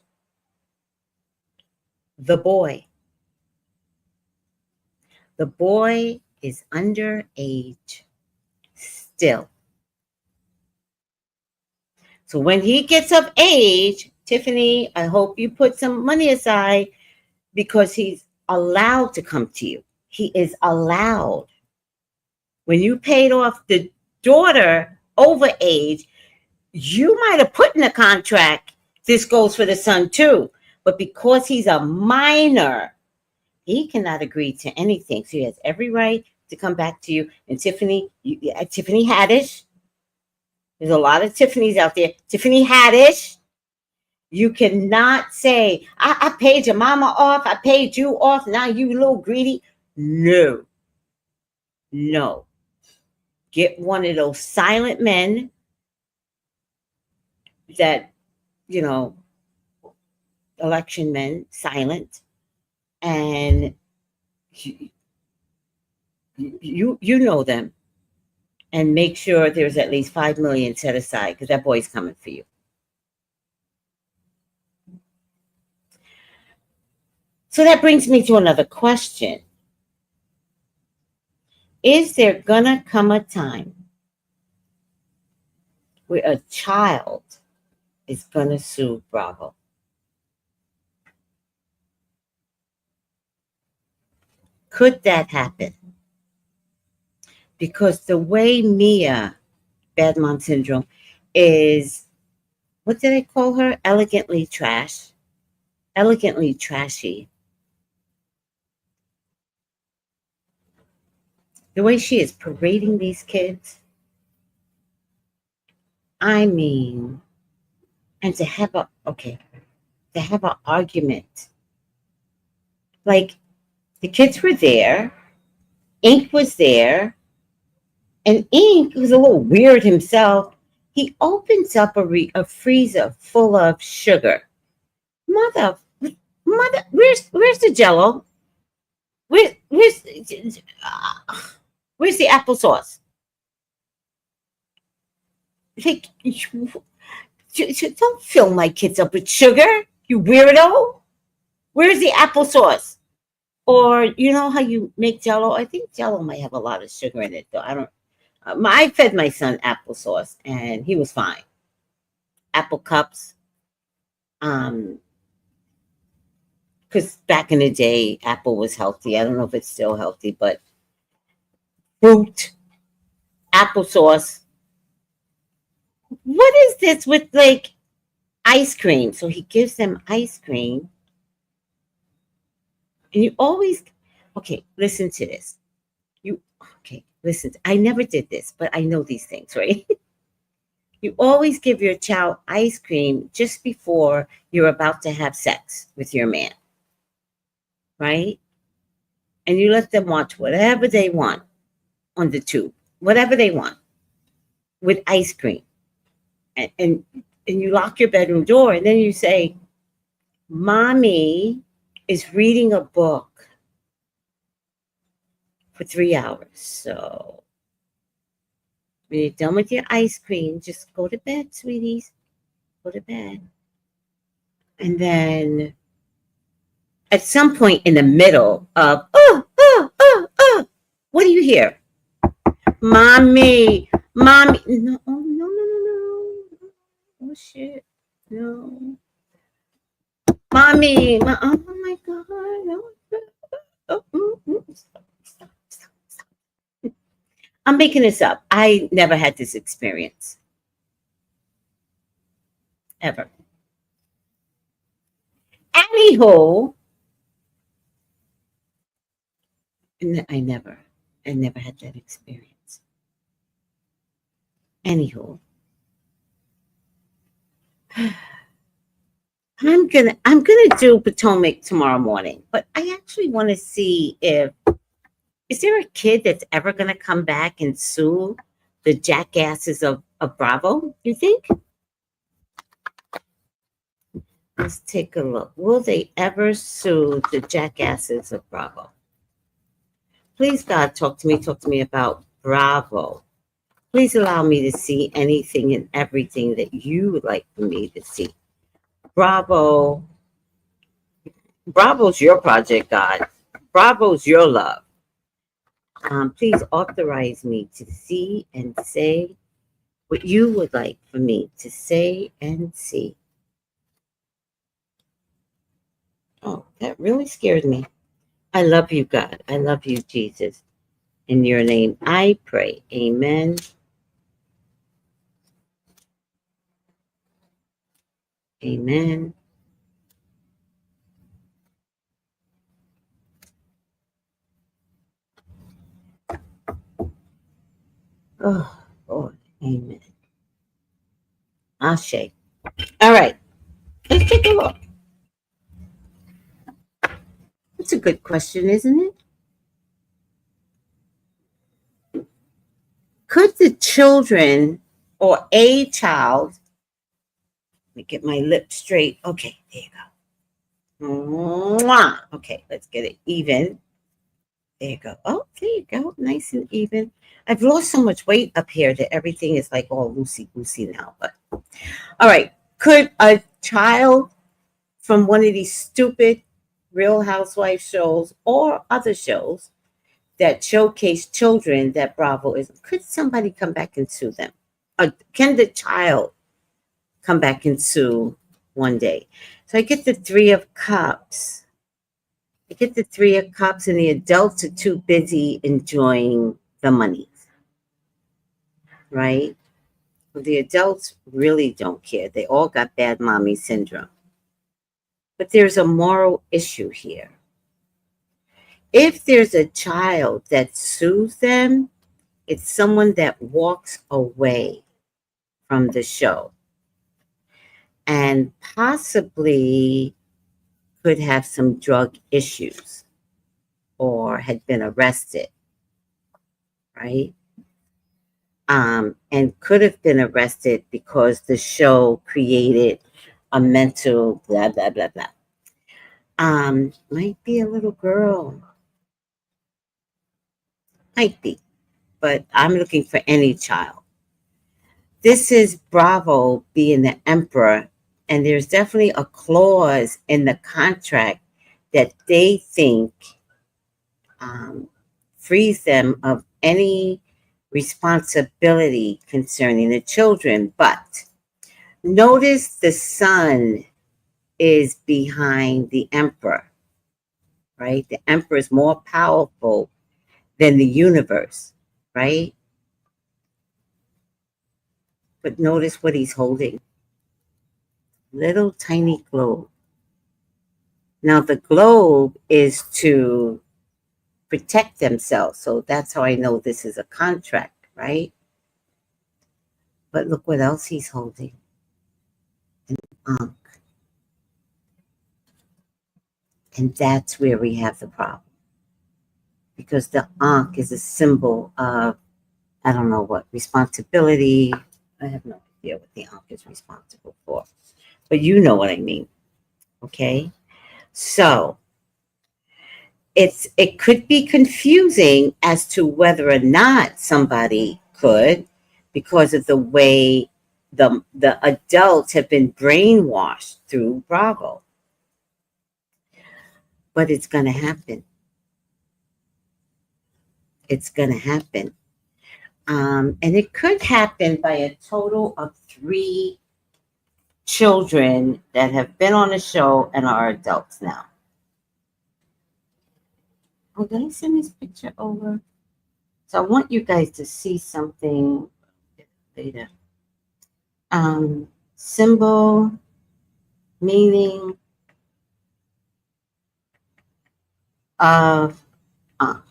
the boy. The boy is underage still. So when he gets of age, Tiffany, I hope you put some money aside because he's allowed to come to you. He is allowed. When you paid off the daughter over age, you might have put in a contract, this goes for the son too. But because he's a minor, he cannot agree to anything. So he has every right to come back to you. And Tiffany, Tiffany Haddish, there's a lot of Tiffany's out there. Tiffany Haddish, you cannot say, I paid your mama off, I paid you off, now you little greedy. No. No. Get one of those silent men that, you know, election men silent, and you know them, and make sure there's at least 5 million set aside because that boy's coming for you. So that brings me to another question. Is there gonna come a time where a child is gonna sue Bravo? Could that happen? Because the way Mia, Bad Mom Syndrome, is, what did I call her? Elegantly trashy. The way she is parading these kids. I mean, and to have an argument. Like, the kids were there, Ink was there, and Ink was a little weird himself. He opens up a freezer full of sugar. Mother, where's the Jello? Where's the applesauce? Like, don't fill my kids up with sugar, you weirdo. Where's the applesauce? Or you know how you make Jello? I think Jello might have a lot of sugar in it, though. I don't. I fed my son applesauce, and he was fine. Apple cups. Because back in the day, apple was healthy. I don't know if it's still healthy, but fruit, applesauce. What is this with like ice cream? So he gives them ice cream. And you always, okay, listen to this. Listen, I never did this, but I know these things, right? You always give your child ice cream just before you're about to have sex with your man, right? And you let them watch whatever they want on the tube, whatever they want with ice cream. And you lock your bedroom door, and then you say, Mommy is reading a book for 3 hours. So when you're done with your ice cream, just go to bed, sweeties. Go to bed. And then at some point in the middle of, what do you hear? Mommy. No, no. Oh, shit. No. Mommy. Oh, my God. Stop. I'm making this up. I never had this experience. Ever. Anywho, I never had that experience. Anywho, I'm gonna do Potomac tomorrow morning, but I actually want to see is there a kid that's ever gonna come back and sue the jackasses of Bravo? You think? Let's take a look. Will they ever sue the jackasses of Bravo? Please, God, talk to me about Bravo. Please allow me to see anything and everything that you would like for me to see. Bravo's your project, God. Bravo's your love. Please authorize me to see and say what you would like for me to say and see. Oh, that really scared me. I love you, God. I love you, Jesus. In your name I pray. Amen. Amen. Oh, Lord. Amen. Ashe. All right. Let's take a look. That's a good question, isn't it? Could the children or a child, let me get my lips straight. Okay, there you go. Mwah. Okay, let's get it even. There you go. Oh, there you go. Nice and even. I've lost so much weight up here that everything is like all loosey goosey now. But all right. Could a child from one of these stupid Real Housewife shows or other shows that showcase children that Bravo is, could somebody come back and sue them? Can the child come back and sue one day? So I get the Three of Cups. I get the Three of Cups, and the adults are too busy enjoying the money, right? The adults really don't care. They all got bad mommy syndrome. But there's a moral issue here. If there's a child that sues them, it's someone that walks away from the show and possibly could have some drug issues or had been arrested, right? And could have been arrested because the show created a mental blah, blah, blah, blah. Might be a little girl. Might be. But I'm looking for any child. This is Bravo being the emperor, and there's definitely a clause in the contract that they think um, frees them of any responsibility concerning the children. But notice the sun is behind the emperor, right? The emperor is more powerful than the universe, right? But notice what he's holding. Little tiny globe. Now the globe is to protect themselves. So that's how I know this is a contract, right? But look what else he's holding. An ankh. And that's where we have the problem. Because the ankh is a symbol of, I don't know what, responsibility. I have no idea what the ankh is responsible for. But you know what I mean. Okay? So it could be confusing as to whether or not somebody could, because of the way the adults have been brainwashed through Bravo. But it's going to happen. It's going to happen. And it could happen by a total of 3 children that have been on the show and are adults now. Oh, did I send this picture over? So I want you guys to see something later. Symbol, meaning of ankh.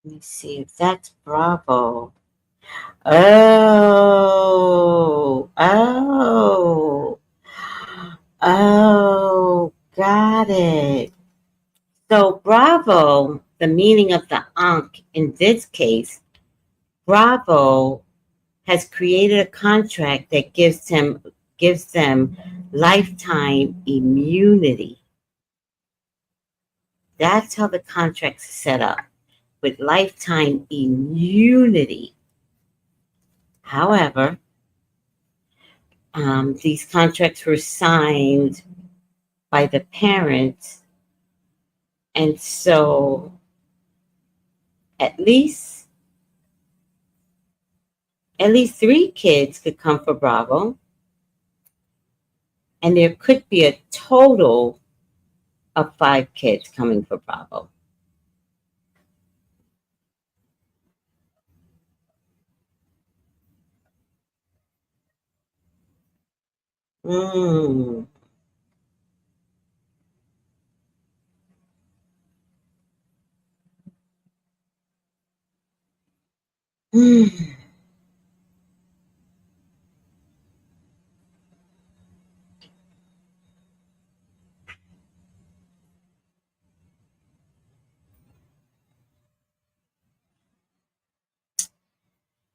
Let me see if that's Bravo. Oh, oh, oh, got it. So Bravo, the meaning of the ankh in this case, Bravo has created a contract that gives them lifetime immunity. That's how the contract's set up, with lifetime immunity. However, these contracts were signed by the parents, and so at least 3 kids could come for Bravo, and there could be a total of 5 kids coming for Bravo. Mm.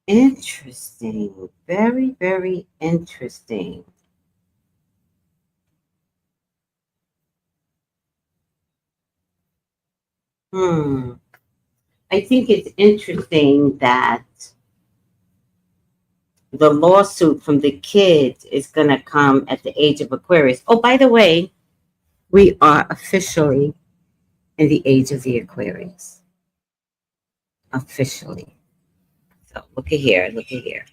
Interesting. Very, very interesting. Hmm. I think it's interesting that the lawsuit from the kids is going to come at the age of Aquarius. Oh, by the way, we are officially in the age of the Aquarius. Officially. So look at here. Look at here.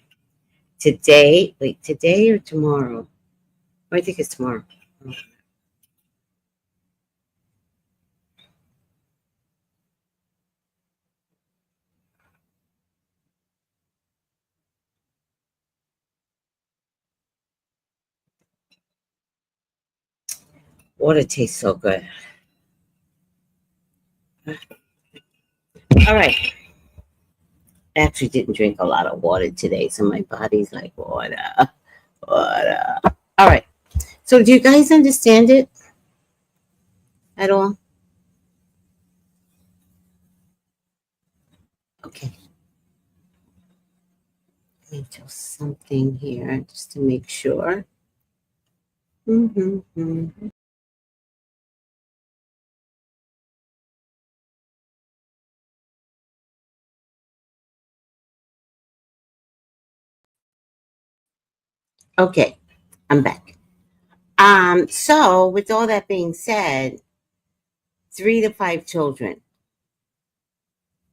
Today, wait, today or tomorrow? I think it's tomorrow. Water tastes so good. All right. I actually didn't drink a lot of water today, so my body's like water, water. All right. So do you guys understand it at all? Okay. Let me do something here just to make sure. Mm-hmm. Okay, I'm back. So with all that being said, 3 to 5 children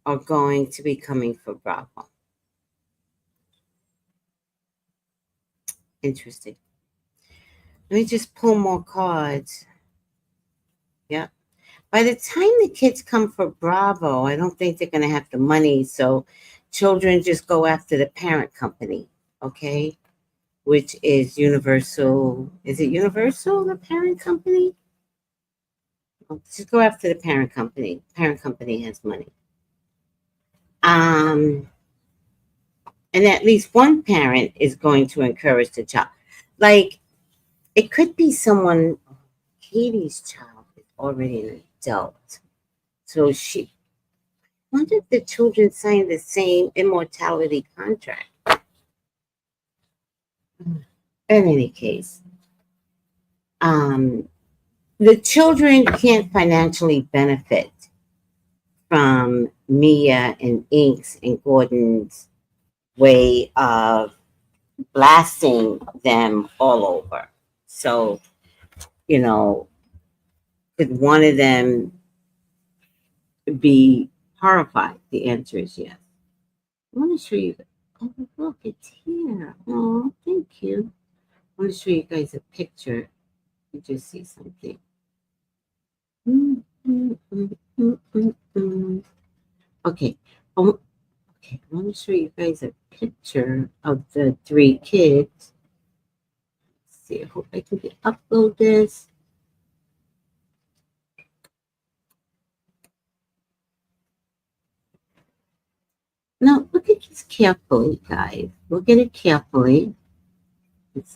are going to be coming for Bravo. Interesting. Let me just pull more cards. Yeah. By the time the kids come for Bravo, I don't think they're going to have the money. So children just go after the parent company, okay? Which is Universal. Is it Universal, the parent company? Just go after the parent company. Parent company has money. Um, and at least one parent is going to encourage the child. Like, it could be someone, Katie's child is already an adult. So she, wonder if the children sign the same immortality contract. In any case, um, the children can't financially benefit from Mia and Ink's and Gordon's way of blasting them all over. So, you know, could one of them be horrified? The answer is yes. I want to show you. Oh, look, it's here. Oh, thank you. I want to show you guys a picture. You just see something. Mm, mm, mm, mm, mm, mm. Okay. Okay. I want to show you guys a picture of the 3 kids. Let's see. I hope I can upload this. Now, look at this carefully, guys. Look at it carefully.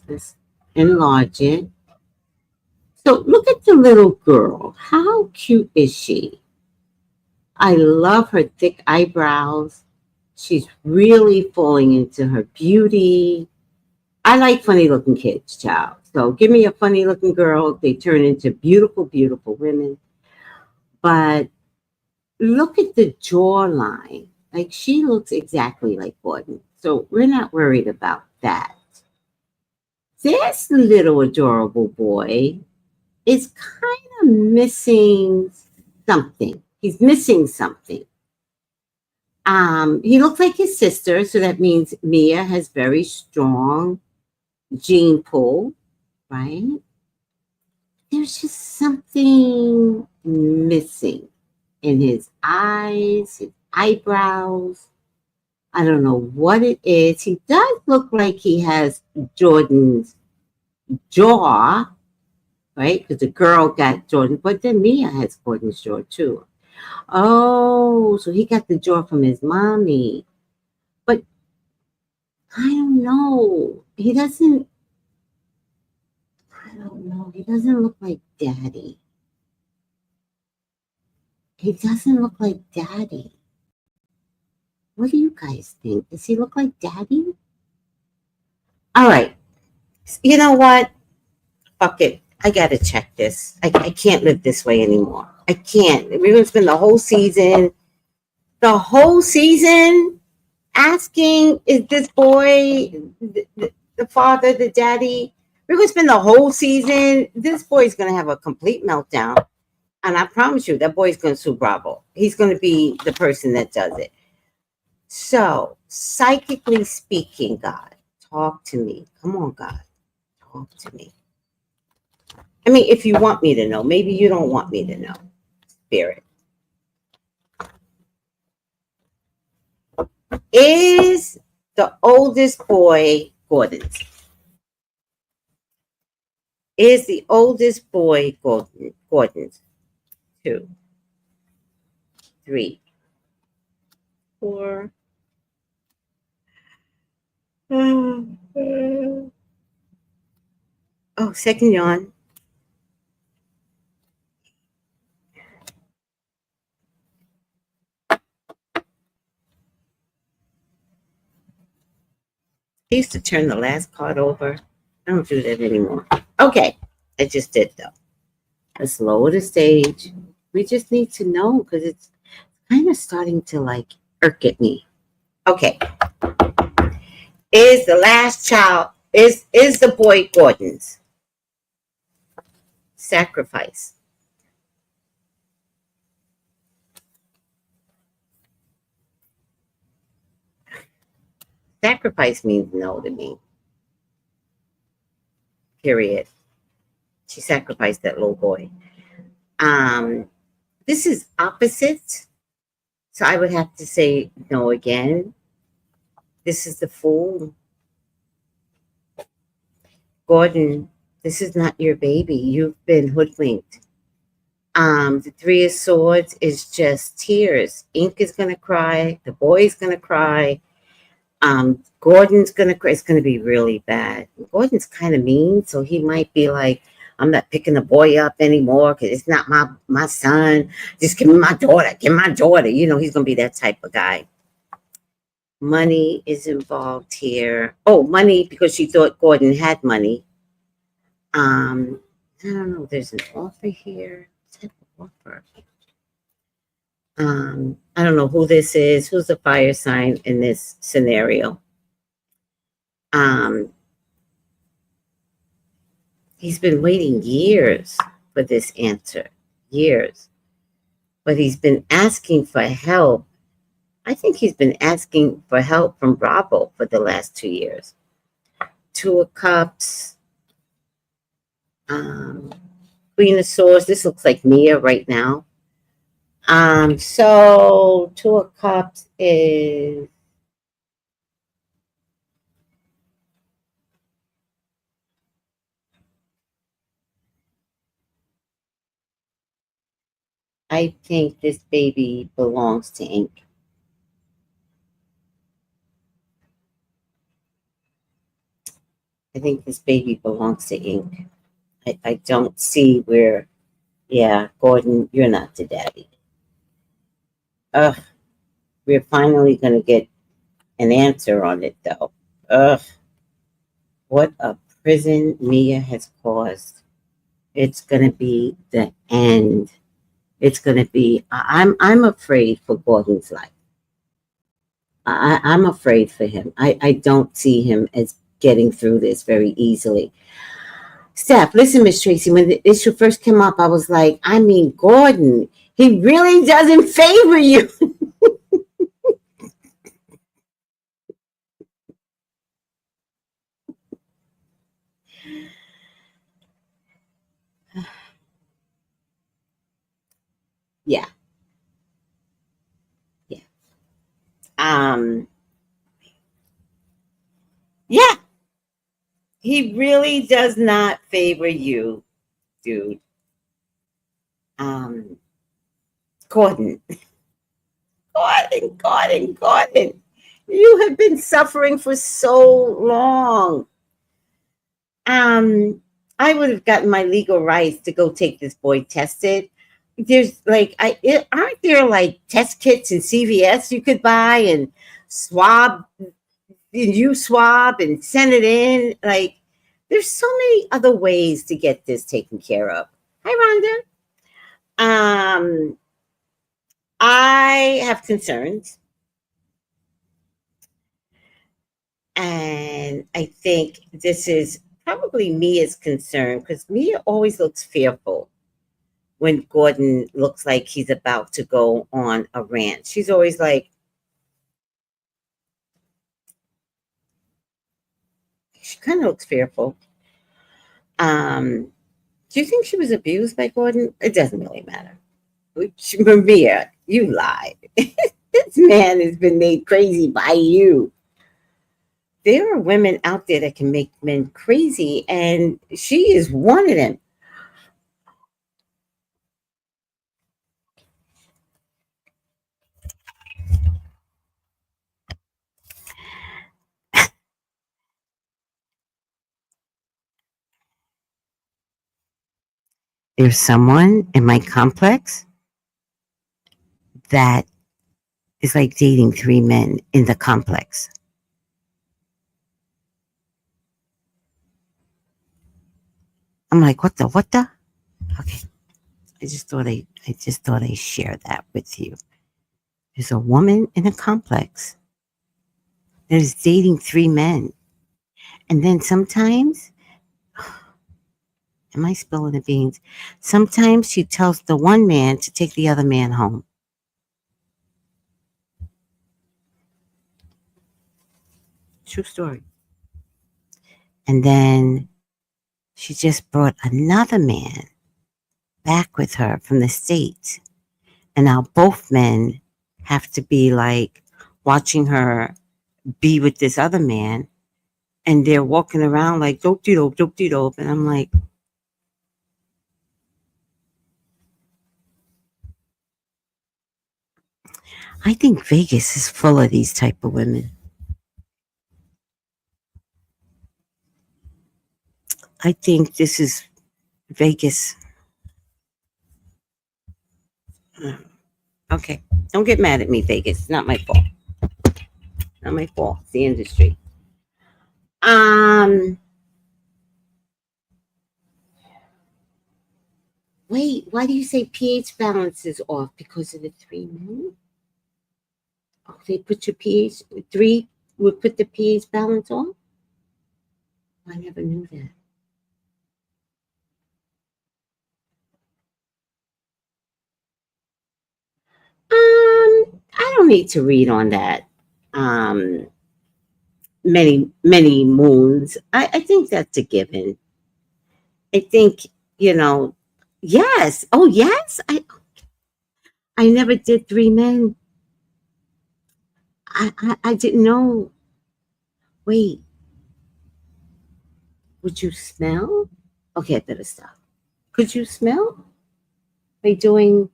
Let's enlarge it. So, look at the little girl. How cute is she? I love her thick eyebrows. She's really falling into her beauty. I like funny looking kids, child. So give me a funny looking girl. They turn into beautiful, beautiful women. But look at the jawline. Like she looks exactly like Gordon. So we're not worried about that. This little adorable boy is kind of missing something. He's missing something. He looks like his sister, so that means Mia has very strong gene pool, right? There's just something missing in his eyes, his eyebrows. I don't know what it is. He does look like he has Jordan's jaw, right? Because the girl got Jordan, but then Mia has Gordon's jaw too. Oh, so he got the jaw from his mommy. I don't know. He doesn't. I don't know. He doesn't look like Daddy. He doesn't look like Daddy. What do you guys think? Does he look like Daddy? All right. You know what? Fuck it. I gotta check this. I can't live this way anymore. I can't. We're gonna spend the whole season asking, is this boy the father, the daddy? We're gonna spend the whole season. This boy's gonna have a complete meltdown. And I promise you, that boy's gonna sue Bravo. He's gonna be the person that does it. So, psychically speaking, God, talk to me. Come on, God, talk to me. I mean, if you want me to know, maybe you don't want me to know. Spirit. Is the oldest boy Gordon's? Is the oldest boy Gordon's? 2, 3, 4. Oh, second yawn. I used to turn the last card over. I don't do that anymore. Okay, I just did though. Let's lower the stage. We just need to know because it's kind of starting to like irk at me. Okay, is the last child is the boy Gordon's? Sacrifice. Sacrifice means no to me. Period. She sacrificed that little boy. This is opposite. So I would have to say no again. This is the Fool. Gordon, this is not your baby. You've been hoodwinked. The Three of Swords is just tears. Ink is gonna cry. The boy's gonna cry. Gordon's gonna cry. It's gonna be really bad. Gordon's kind of mean, so he might be like, I'm not picking the boy up anymore because it's not my son. Just give me my daughter. Give me my daughter. You know, he's gonna be that type of guy. Money is involved here. Oh, money because she thought Gordon had money. I don't know. There's an offer here. What type of offer? I don't know who this is. Who's the fire sign in this scenario? He's been waiting years for this answer. Years. But he's been asking for help. I think he's been asking for help from Bravo for the last 2 years. 2 of Cups. Queen of Swords. This looks like Mia right now. So 2 of Cups is I think this baby belongs to Ink. I think this baby belongs to Ink. I don't see where, yeah, Gordon, you're not the daddy. Ugh, we're finally going to get an answer on it, though. Ugh, what a prison Mia has caused. It's going to be the end. It's going to be, I'm afraid for Gordon's life. I'm afraid for him. I don't see him as getting through this very easily. Steph, listen, Miss Tracy, when the issue first came up, I was like, I mean, Gordon, he really doesn't favor you. Yeah. Yeah. Um, yeah, he really does not favor you, dude. Um, Gordon. Gordon. You have been suffering for so long. Um, I would have gotten my legal rights to go take this boy tested. There's like, aren't there like test kits in CVS you could buy and swab, and you swab and send it in? Like, there's so many other ways to get this taken care of. Hi, Rhonda. I have concerns, and I think this is probably Mia's concern because Mia always looks fearful when Gordon looks like he's about to go on a rant. She's always like, she kind of looks fearful. Do you think she was abused by Gordon? It doesn't really matter. Mia, you lied. This man has been made crazy by you. There are women out there that can make men crazy, and she is one of them. There's someone in my complex that is like dating three men in the complex. I'm like, what the? Okay. I just thought I'd share that with you. There's a woman in a complex that is dating three men. And then sometimes, am I spilling the beans? Sometimes she tells the one man to take the other man home. True story. And then she just brought another man back with her from the States. And now both men have to be like watching her be with this other man. And they're walking around like dope de dope, dope de dope. And I'm like, I think Vegas is full of these type of women. I think this is Vegas. Okay. Don't get mad at me, Vegas. It's not my fault. Not my fault. It's the industry. Um Wait, why do you say pH balance is off? Because of the three men? Oh, they put your pH three would put the pH balance off? I never knew that. I don't need to read on that. Um, many moons. I think that's a given. I think you know. Yes. Oh, yes. I never did three men. I didn't know. Wait. Would you smell? Okay, I better stop. Could you smell by doing?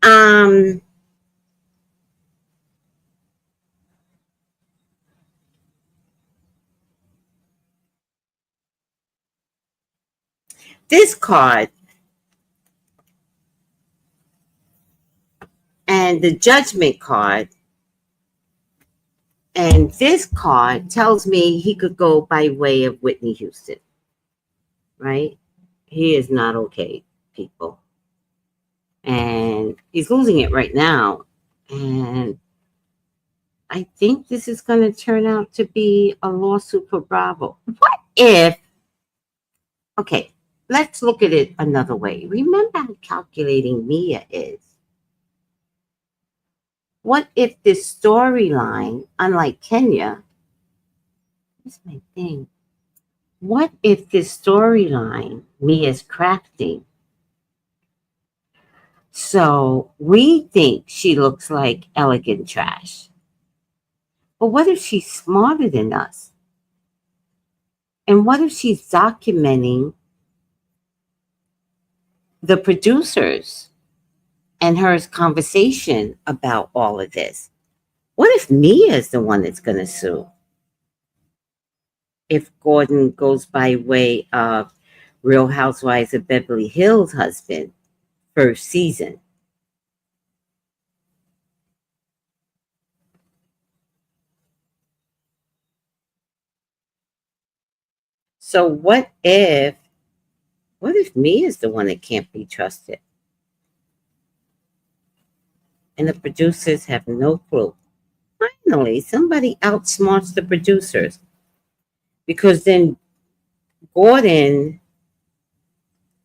Um. This card and the judgment card and this card tells me he could go by way of Whitney Houston, right? He is not okay, people. And he's losing it right now. And I think this is going to turn out to be a lawsuit for Bravo. What if, okay, let's look at it another way. Remember how calculating Mia is. What if this storyline, unlike Kenya, what's my thing? What if this storyline Mia's crafting? So we think she looks like elegant trash. But what if she's smarter than us? And what if she's documenting the producers and her conversation about all of this? What if Mia is the one that's going to sue? If Gordon goes by way of Real Housewives of Beverly Hills husband, first season. So what if Mia is the one that can't be trusted? And the producers have no clue. Finally, somebody outsmarts the producers because then Gordon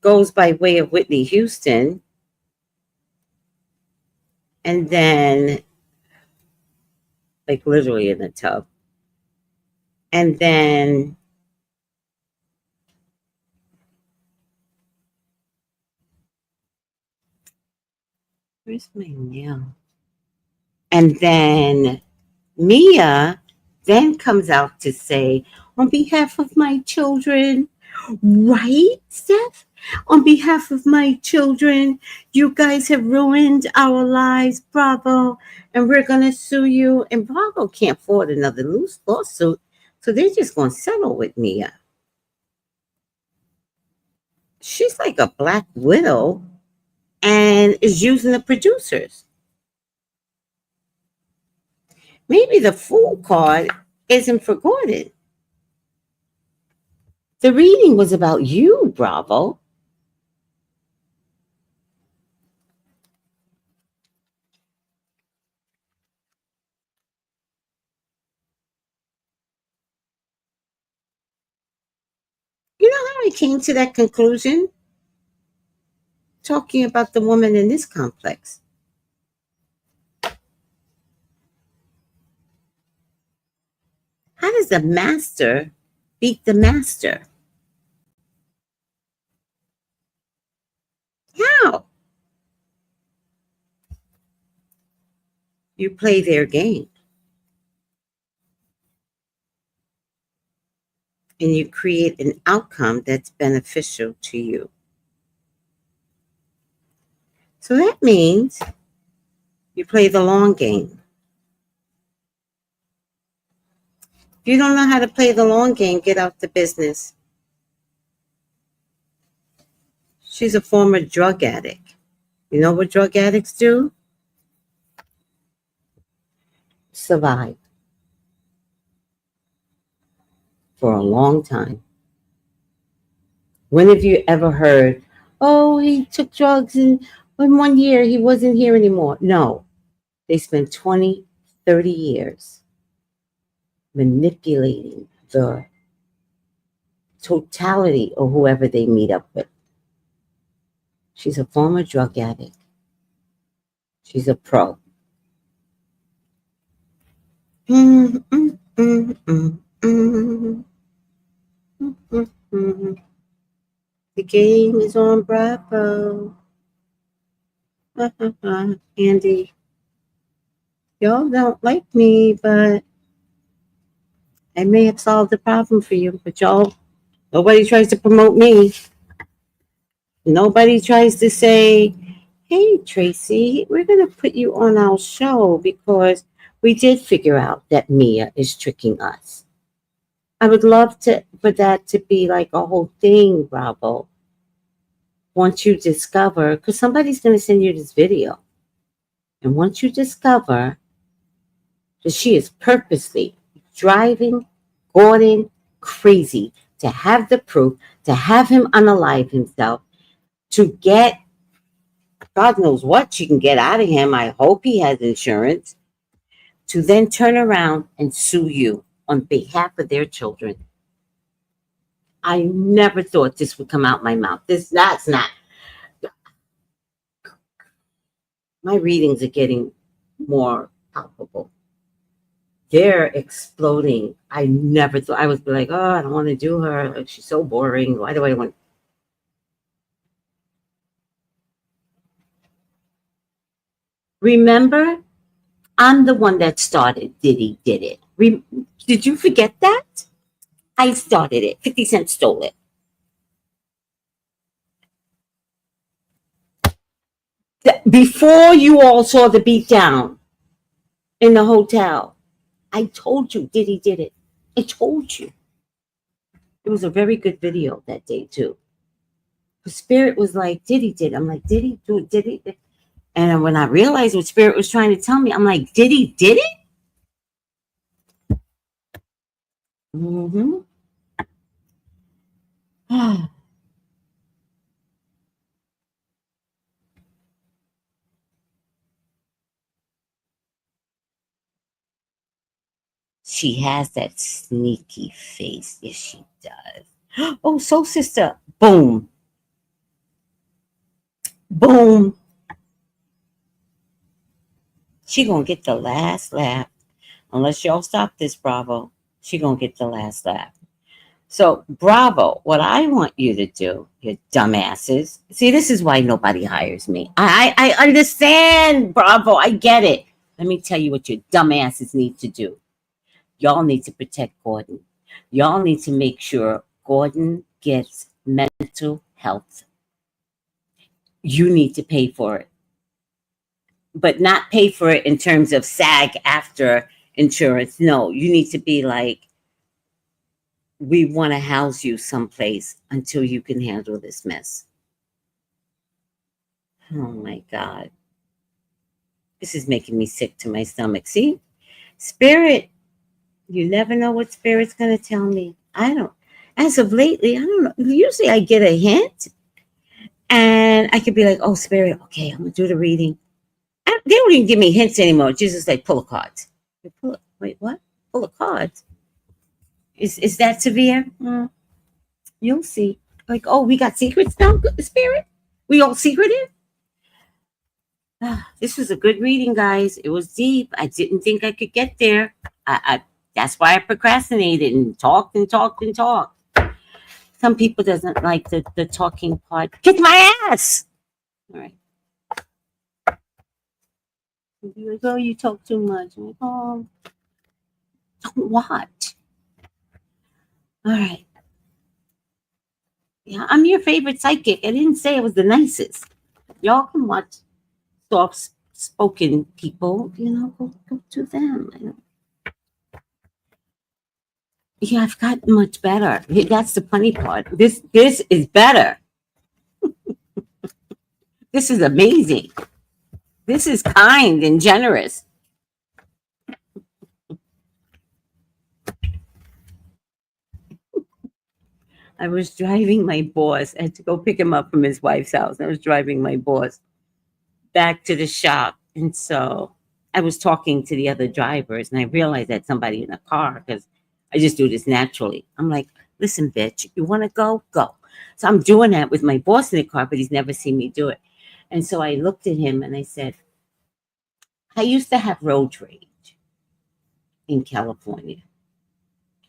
goes by way of Whitney Houston, and then, like, literally in the tub. And then where's my nail? And then Mia then comes out to say, on behalf of my children, right, Steph? On behalf of my children, you guys have ruined our lives, Bravo, and we're going to sue you. And Bravo can't afford another loose lawsuit, so they're just going to settle with Mia. She's like a black widow and is using the producers. Maybe the fool card isn't for Gordon. The reading was about you, Bravo. You know how I came to that conclusion? Talking about the woman in this complex. How does the master beat the master? How? You play their game and you create an outcome that's beneficial to you. So that means you play the long game. If you don't know how to play the long game, get out the business. She's a former drug addict. You know what drug addicts do? Survive for a long time. When have you ever heard, oh, he took drugs and in 1 year he wasn't here anymore? No, they spent 20, 30 years manipulating the totality of whoever they meet up with. She's a former drug addict. She's a pro. Mm, mm, mm, mm, mm, mm, mm, mm. The game is on Bravo. Andy, y'all don't like me, but I may have solved the problem for you. But y'all, nobody tries to promote me. Nobody tries to say, hey, Tracey, we're going to put you on our show because we did figure out that Mia is tricking us. I would love for that to be like a whole thing, Bravo. Once you discover, because somebody's going to send you this video. And once you discover that she is purposely driving Gordon crazy to have the proof, to have him unalive himself, to get God knows what she can get out of him. I hope he has insurance. To then turn around and sue you on behalf of their children. I never thought this would come out my mouth. That's not. My readings are getting more palpable. They're exploding. I never thought I was like, oh, I don't want to do her. Like, she's so boring. Why do I want? Remember, I'm the one that started. Did it? Did you forget that? I started it. 50 Cent stole it. Before you all saw the beatdown in the hotel, I told you Diddy did it. I told you. It was a very good video that day, too. The Spirit was like, Diddy did. I'm like, Diddy do it? Diddy? And when I realized what Spirit was trying to tell me, I'm like, Diddy did it? Mm-hmm. She has that sneaky face. Yes, she does. Oh, Soul Sister. Boom. Boom. She gonna get the last laugh. Unless y'all stop this, Bravo. She gonna get the last laugh. So, Bravo, what I want you to do, you dumbasses. See, this is why nobody hires me. I understand, Bravo. I get it. Let me tell you what your dumbasses need to do. Y'all need to protect Gordon. Y'all need to make sure Gordon gets mental health. You need to pay for it, but not pay for it in terms of SAG after insurance. No, you need to be like, we want to house you someplace until you can handle this mess. Oh my God. This is making me sick to my stomach. See? Spirit, you never know what Spirit's going to tell me. I don't. As of lately, I don't know. Usually I get a hint and I could be like, oh, Spirit, okay, I'm going to do the reading. They don't even give me hints anymore. It's just like, pull a card. Wait, what? Pull a card? Is that severe? You'll see. Like, oh, we got secrets now, Spirit? We all secretive? This was a good reading, guys. It was deep. I didn't think I could get there. That's why I procrastinated and talked and talked and talked. Some people doesn't like the talking part. Kick my ass. All right. You're like, oh, you talk too much. I'm like, oh, don't watch. All right. Yeah, I'm your favorite psychic. I didn't say I was the nicest. Y'all can watch soft spoken people. Go to them. Yeah, I've gotten much better. That's the funny part. This is better. This is amazing. This is kind and generous. I was driving my boss. I had to go pick him up from his wife's house. I was driving my boss back to the shop. And so I was talking to the other drivers and I realized that somebody in the car because I just do this naturally. I'm like, listen, bitch, you want to go? Go. So I'm doing that with my boss in the car, but he's never seen me do it. And so I looked at him and I said, I used to have road rage in California.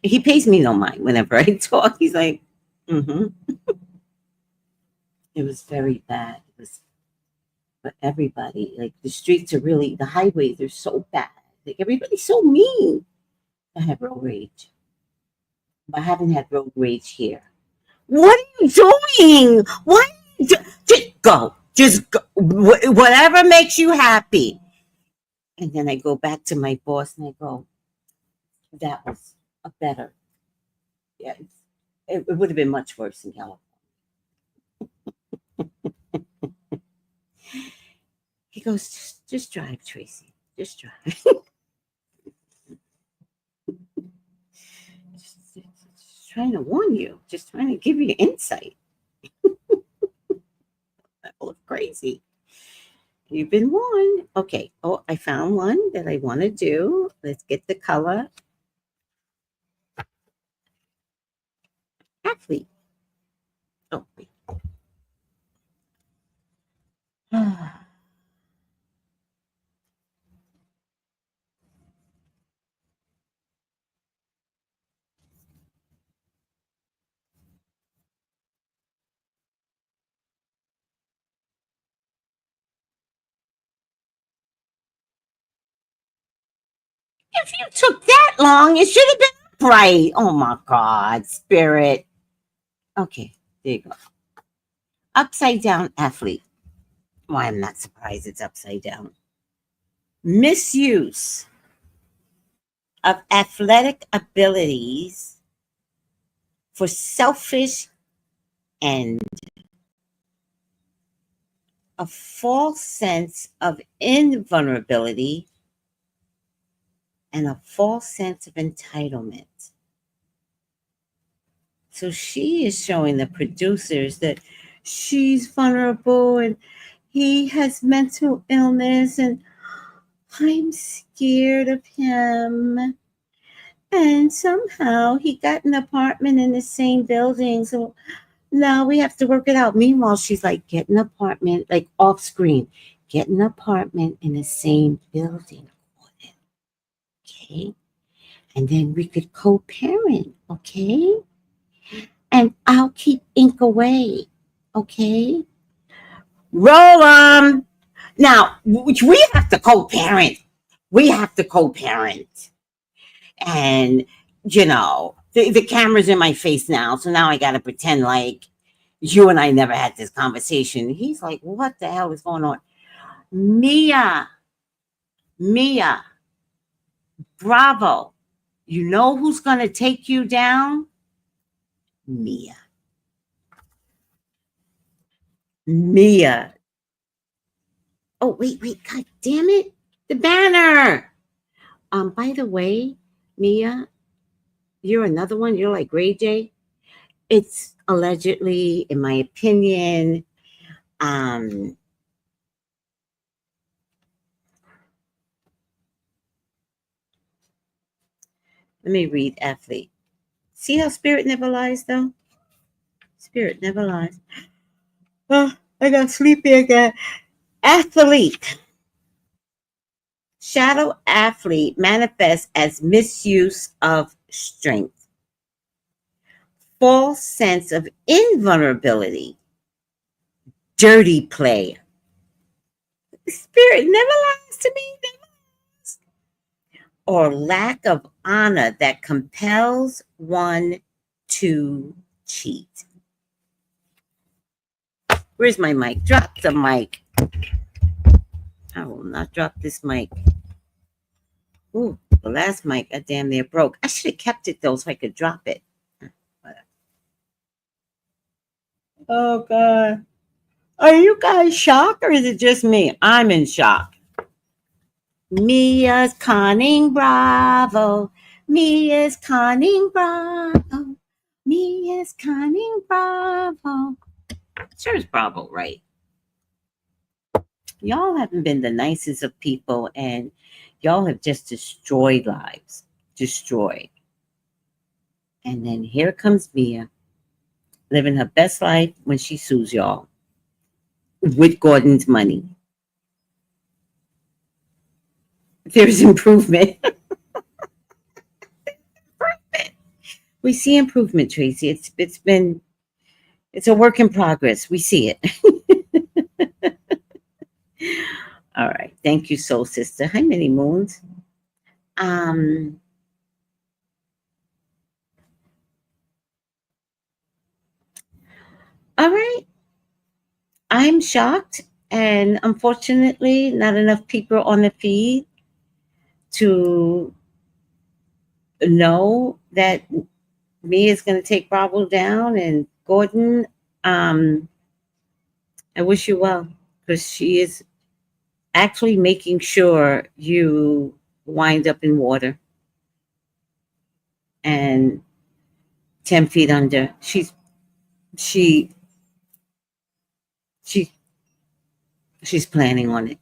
He pays me no mind whenever I talk. He's like, mm-hmm. It was very bad. It was for everybody. Like the streets are really, the highways are so bad. Like everybody's so mean. I have road rage. But I haven't had road rage here. What are you doing? Why? Just go. Just go. Whatever makes you happy. And then I go back to my boss and I go, that was a better. Yeah, it would have been much worse in California. He goes, just drive, Tracy. Just drive. just trying to warn you. Just trying to give you insight. That look crazy. You've been warned. Okay. Oh, I found one that I want to do. Let's get the color. Athlete. Oh, wait. If you took that long, it should have been Right. Oh my God, spirit. Okay, there you go. Upside down athlete. Why, I'm not surprised it's upside down. Misuse of athletic abilities for selfish and a false sense of invulnerability and a false sense of entitlement. So she is showing the producers that she's vulnerable and he has mental illness and I'm scared of him. And somehow he got an apartment in the same building. So now we have to work it out. Meanwhile, she's like, get an apartment, like off screen, get an apartment in the same building. Okay. And then we could co parent. Okay. And I'll keep ink away. Okay. Roll 'em. Now, we have to co parent. We have to co parent. And, the camera's in my face now. So now I got to pretend like you and I never had this conversation. He's like, what the hell is going on? Mia, bravo. You know who's going to take you down? Mia. Oh, wait, God damn it. The banner. By the way, Mia, you're another one. You're like Ray J. It's allegedly, in my opinion, let me read athlete. See how spirit never lies, though? Spirit never lies. Oh, I got sleepy again. Athlete. Shadow athlete manifests as misuse of strength, false sense of invulnerability, dirty play. Spirit never lies to me, never lies. Or lack of honor that compels one to cheat. Where's my mic? Drop the mic. I will not drop this mic. Ooh, the last mic I damn near broke. I should have kept it though so I could drop it. Oh God. Are you guys shocked or is it just me? I'm in shock. Mia's conning bravo. Mia's conning bravo. Mia's conning bravo. Sure is bravo, right? Y'all haven't been the nicest of people and y'all have just destroyed lives. Destroyed. And then here comes Mia, living her best life when she sues y'all with Gordon's money. There's improvement. We see improvement, Tracey. It's a work in progress. We see it. All right. Thank you, Soul Sister. Hi, Many Moons. All right. I'm shocked, and unfortunately, not enough people on the feed to know that Mia is going to take Bravo down. And Gordon, I wish you well because she is actually making sure you wind up in water and 10 feet under. She's planning on it.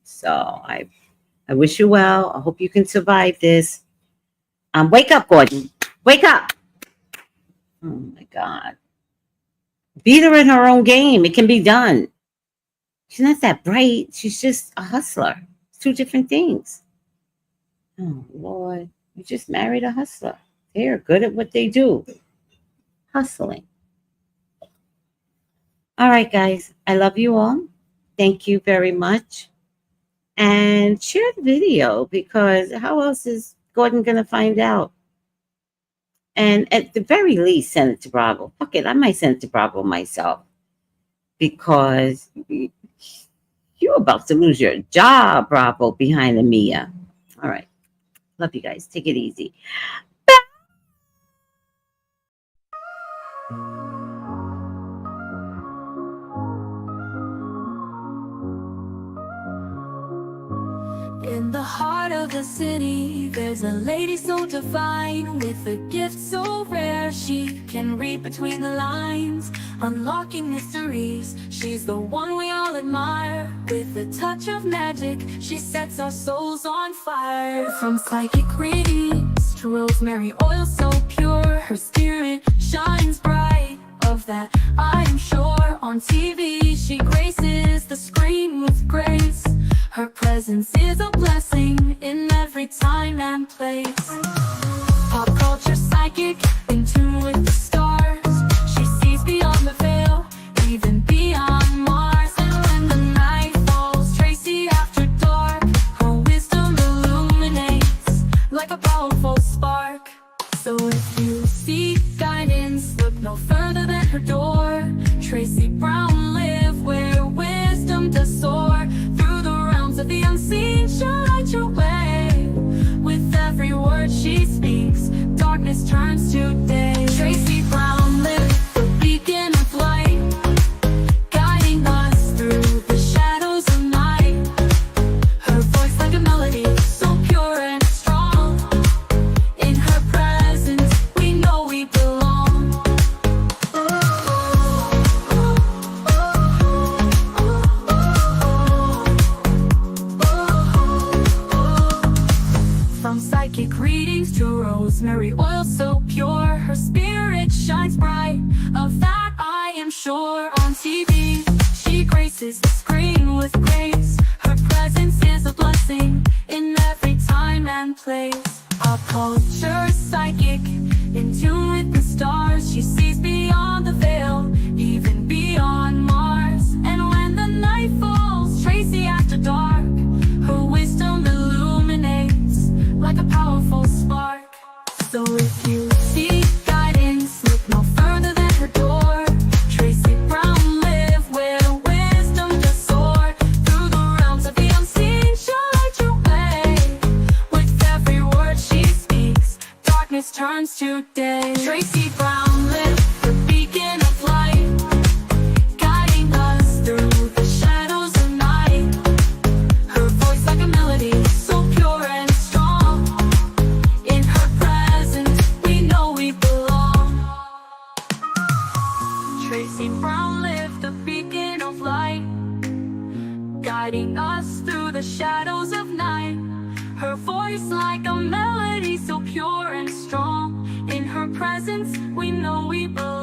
So I wish you well. I hope you can survive this. Wake up, Gordon. Wake up. Oh my God. Beat her in her own game. It can be done. She's not that bright. She's just a hustler. It's two different things. Oh Lord. You just married a hustler. They're good at what they do. Hustling. All right, guys. I love you all. Thank you very much. And share the video because how else is Gordon going to find out? And at the very least, send it to Bravo. Fuck it, I might send it to Bravo myself because you're about to lose your job, Bravo, behind the Mia. All right. Love you guys. Take it easy. In the heart of the city, there's a lady so divine, with a gift so rare she can read between the lines, unlocking mysteries. She's the one we all admire. With a touch of magic, she sets our souls on fire. From psychic readings to rosemary oil so pure, her spirit shines bright. Of that I am sure. On TV she graces the screen with grace. Her presence is a blessing in every time and place. Pop culture psychic, in tune with the stars. She sees beyond the veil, even beyond Mars. And when the night falls, Tracey After Dark, her wisdom illuminates like a powerful spark. So if you seek guidance, look no further than her door. Tracey Brown live where wisdom does soar. Through the realms of the unseen, she'll light your way. With every word she speaks, darkness turns to day. Tracey Brown live, the beacon of light, guiding us through the shadows of night. Her voice like a melody, so pure and strong. In her presence, we know we belong. From psychic readings to rosemary oil so pure, her spirit shines bright. Of that I am sure. On TV, she graces the screen with grace. Her presence is a blessing in every time and place. Pop culture psychic, in tune with the stars. She sees beyond the veil, even beyond Mars. And when the night falls, Tracey After Dark, her wisdom illuminates like a powerful spark. So if you seek guidance, look no further than her door. Tracey Brown live where wisdom does soar. Through the realms of the unseen, she'll light your way. With every word she speaks, darkness turns to day. Tracey Brown live, the beacon of light, guiding us through the shadows of night. Her voice like a melody, so pure and strong. In her presence, we know we belong. Tracey Brown live, the beacon of light, guiding us through the shadows of night. Her voice like a melody, so pure and strong. In her presence, we know we belong.